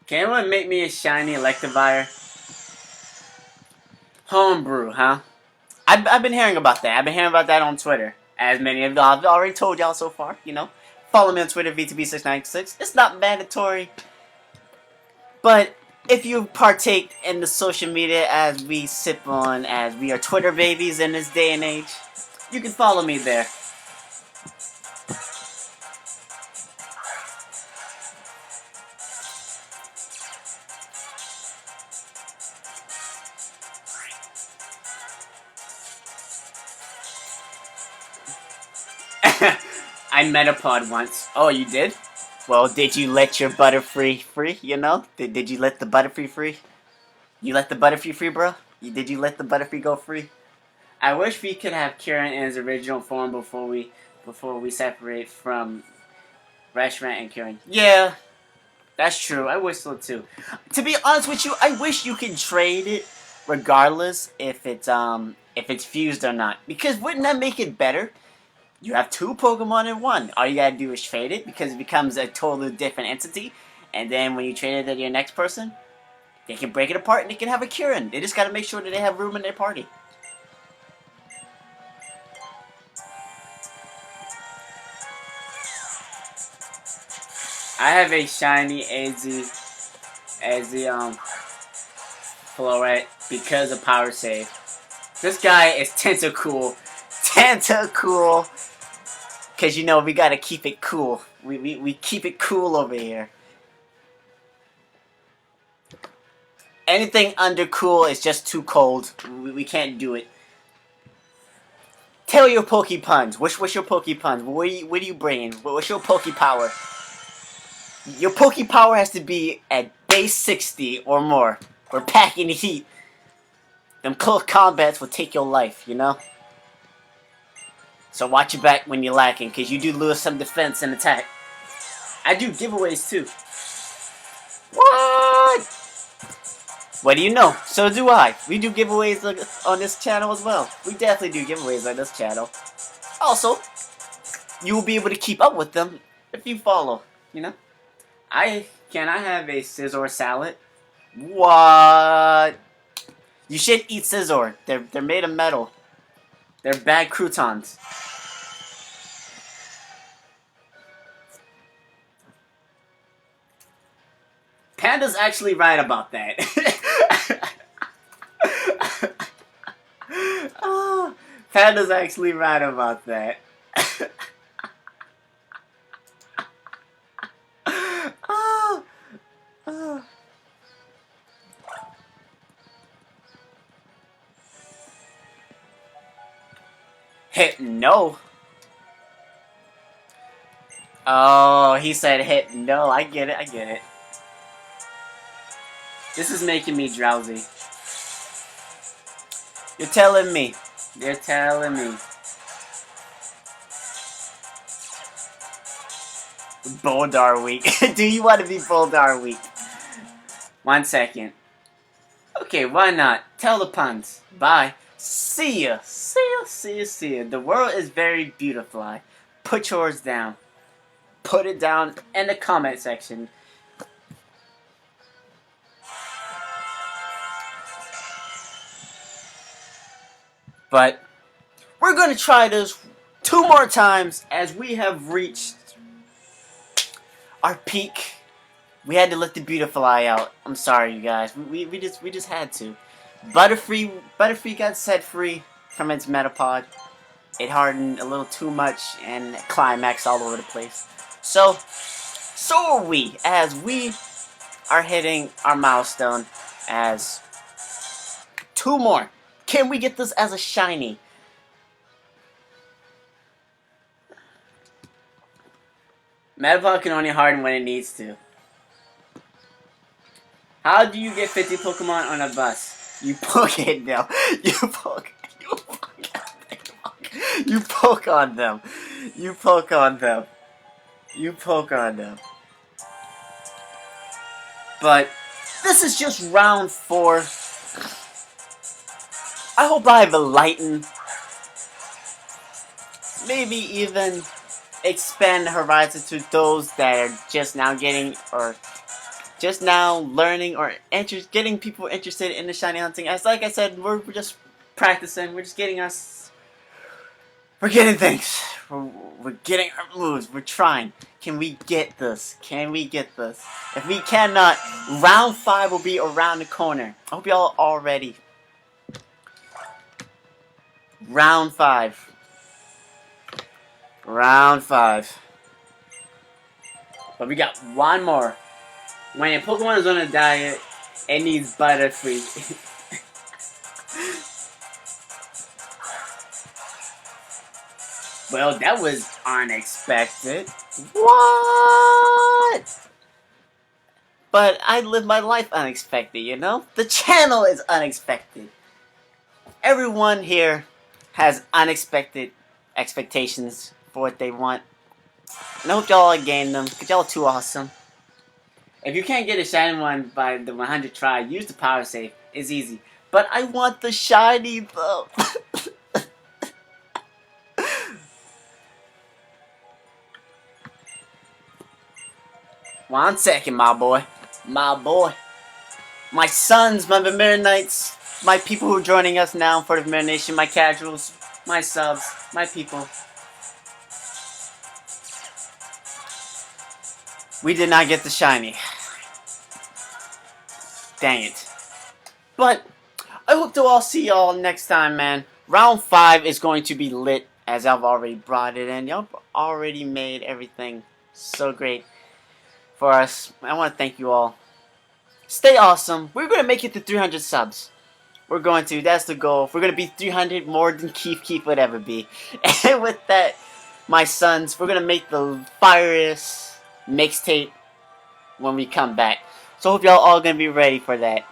Can anyone make me a shiny Electivire? Homebrew, huh? I've been hearing about that. I've been hearing about that on Twitter. As many of y'all, I've already told y'all so far, you know. Follow me on Twitter, VTB696. It's not mandatory. But if you partake in the social media as we sip on, as we are Twitter babies in this day and age, you can follow me there. I Metapod once. Oh, you did? Well, did you let your Butterfree free, you know? Did you let the Butterfree free? You let the Butterfree free, bro? Did you let the Butterfree go free? I wish we could have Kyurem in his original form before we separate from Restaurant and Kyurem. Yeah, that's true. I wish so too. To be honest with you, I wish you could trade it regardless if it's fused or not. Because wouldn't that make it better? You have two Pokemon in one. All you gotta do is trade it because it becomes a totally different entity. And then when you trade it to your next person, they can break it apart and they can have a Kyurem. They just gotta make sure that they have room in their party. I have a shiny AZ Floret because of Power Save. This guy is Tentacool. Tentacool! Because, you know, we gotta keep it cool. We keep it cool over here. Anything under cool is just too cold. We can't do it. Tell your Pokepuns. What's your Pokepuns? What are you bringing? What's your Pokepower? Your Pokepower has to be at base 60 or more. We're packing the heat. Them close combats will take your life, you know? So watch your back when you're lacking, because you do lose some defense and attack. I do giveaways too. What? What do you know? So do I. We do giveaways on this channel as well. We definitely do giveaways on this channel. Also, you will be able to keep up with them if you follow, you know? Can I have a Scizor Salad? What? You should eat scissor. They're made of metal. They're bad croutons. Panda's actually right about that. Oh, Panda's actually right about that. Oh, oh. Hit no. Oh, he said hit no. I get it, I get it. This is making me drowsy. You're telling me. You're telling me. Boldar week. Do you want to be Boldar week? 1 second. Okay, why not? Tell the puns. Bye. See ya. See ya, see ya, see ya. The world is very beautiful. Put yours down. Put it down in the comment section. But we're gonna try this 2 more times as we have reached our peak. We had to let the Beautifly out. I'm sorry, you guys. We just had to. Butterfree got set free from its metapod. It hardened a little too much and climaxed all over the place. So are we, as we are hitting our milestone as 2 more. Can we get this as a shiny? Metapod can only harden when it needs to. How do you get 50 Pokemon on a bus? You poke it now. You poke on them. You poke on them. You poke on them. But this is just round 4. I hope I've enlightened, maybe even expand the horizon to those that are just now getting, or just now learning, or getting people interested in the shiny hunting. As like I said, we're just practicing. We're just getting us. We're getting things. We're getting our moves. We're trying. Can we get this? Can we get this? If we cannot, round 5 will be around the corner. I hope y'all are ready. Round 5. Round 5. But we got 1 more. When a Pokemon is on a diet, it needs Butterfree. Well, that was unexpected. What? But I live my life unexpected, you know? The channel is unexpected. Everyone here has unexpected expectations for what they want. And I hope y'all gain them, because y'all are too awesome. If you can't get a shiny one by the 100 try, use the power save. It's easy. But I want the shiny though. 1 second, my boy. My boy. My sons, my Vermillion Knights, my people who are joining us now for the Vermillion Nation, my casuals, my subs, my people. We did not get the shiny. Dang it. But I hope to all see y'all next time, man. Round 5 is going to be lit, as I've already brought it in. Y'all already made everything so great for us. I want to thank you all. Stay awesome. We're going to make it to 300 subs. We're going to. That's the goal. If we're going to be 300, more than Keith would ever be. And with that, my sons, we're going to make the firiest mixtape when we come back. So I hope y'all all going to be ready for that.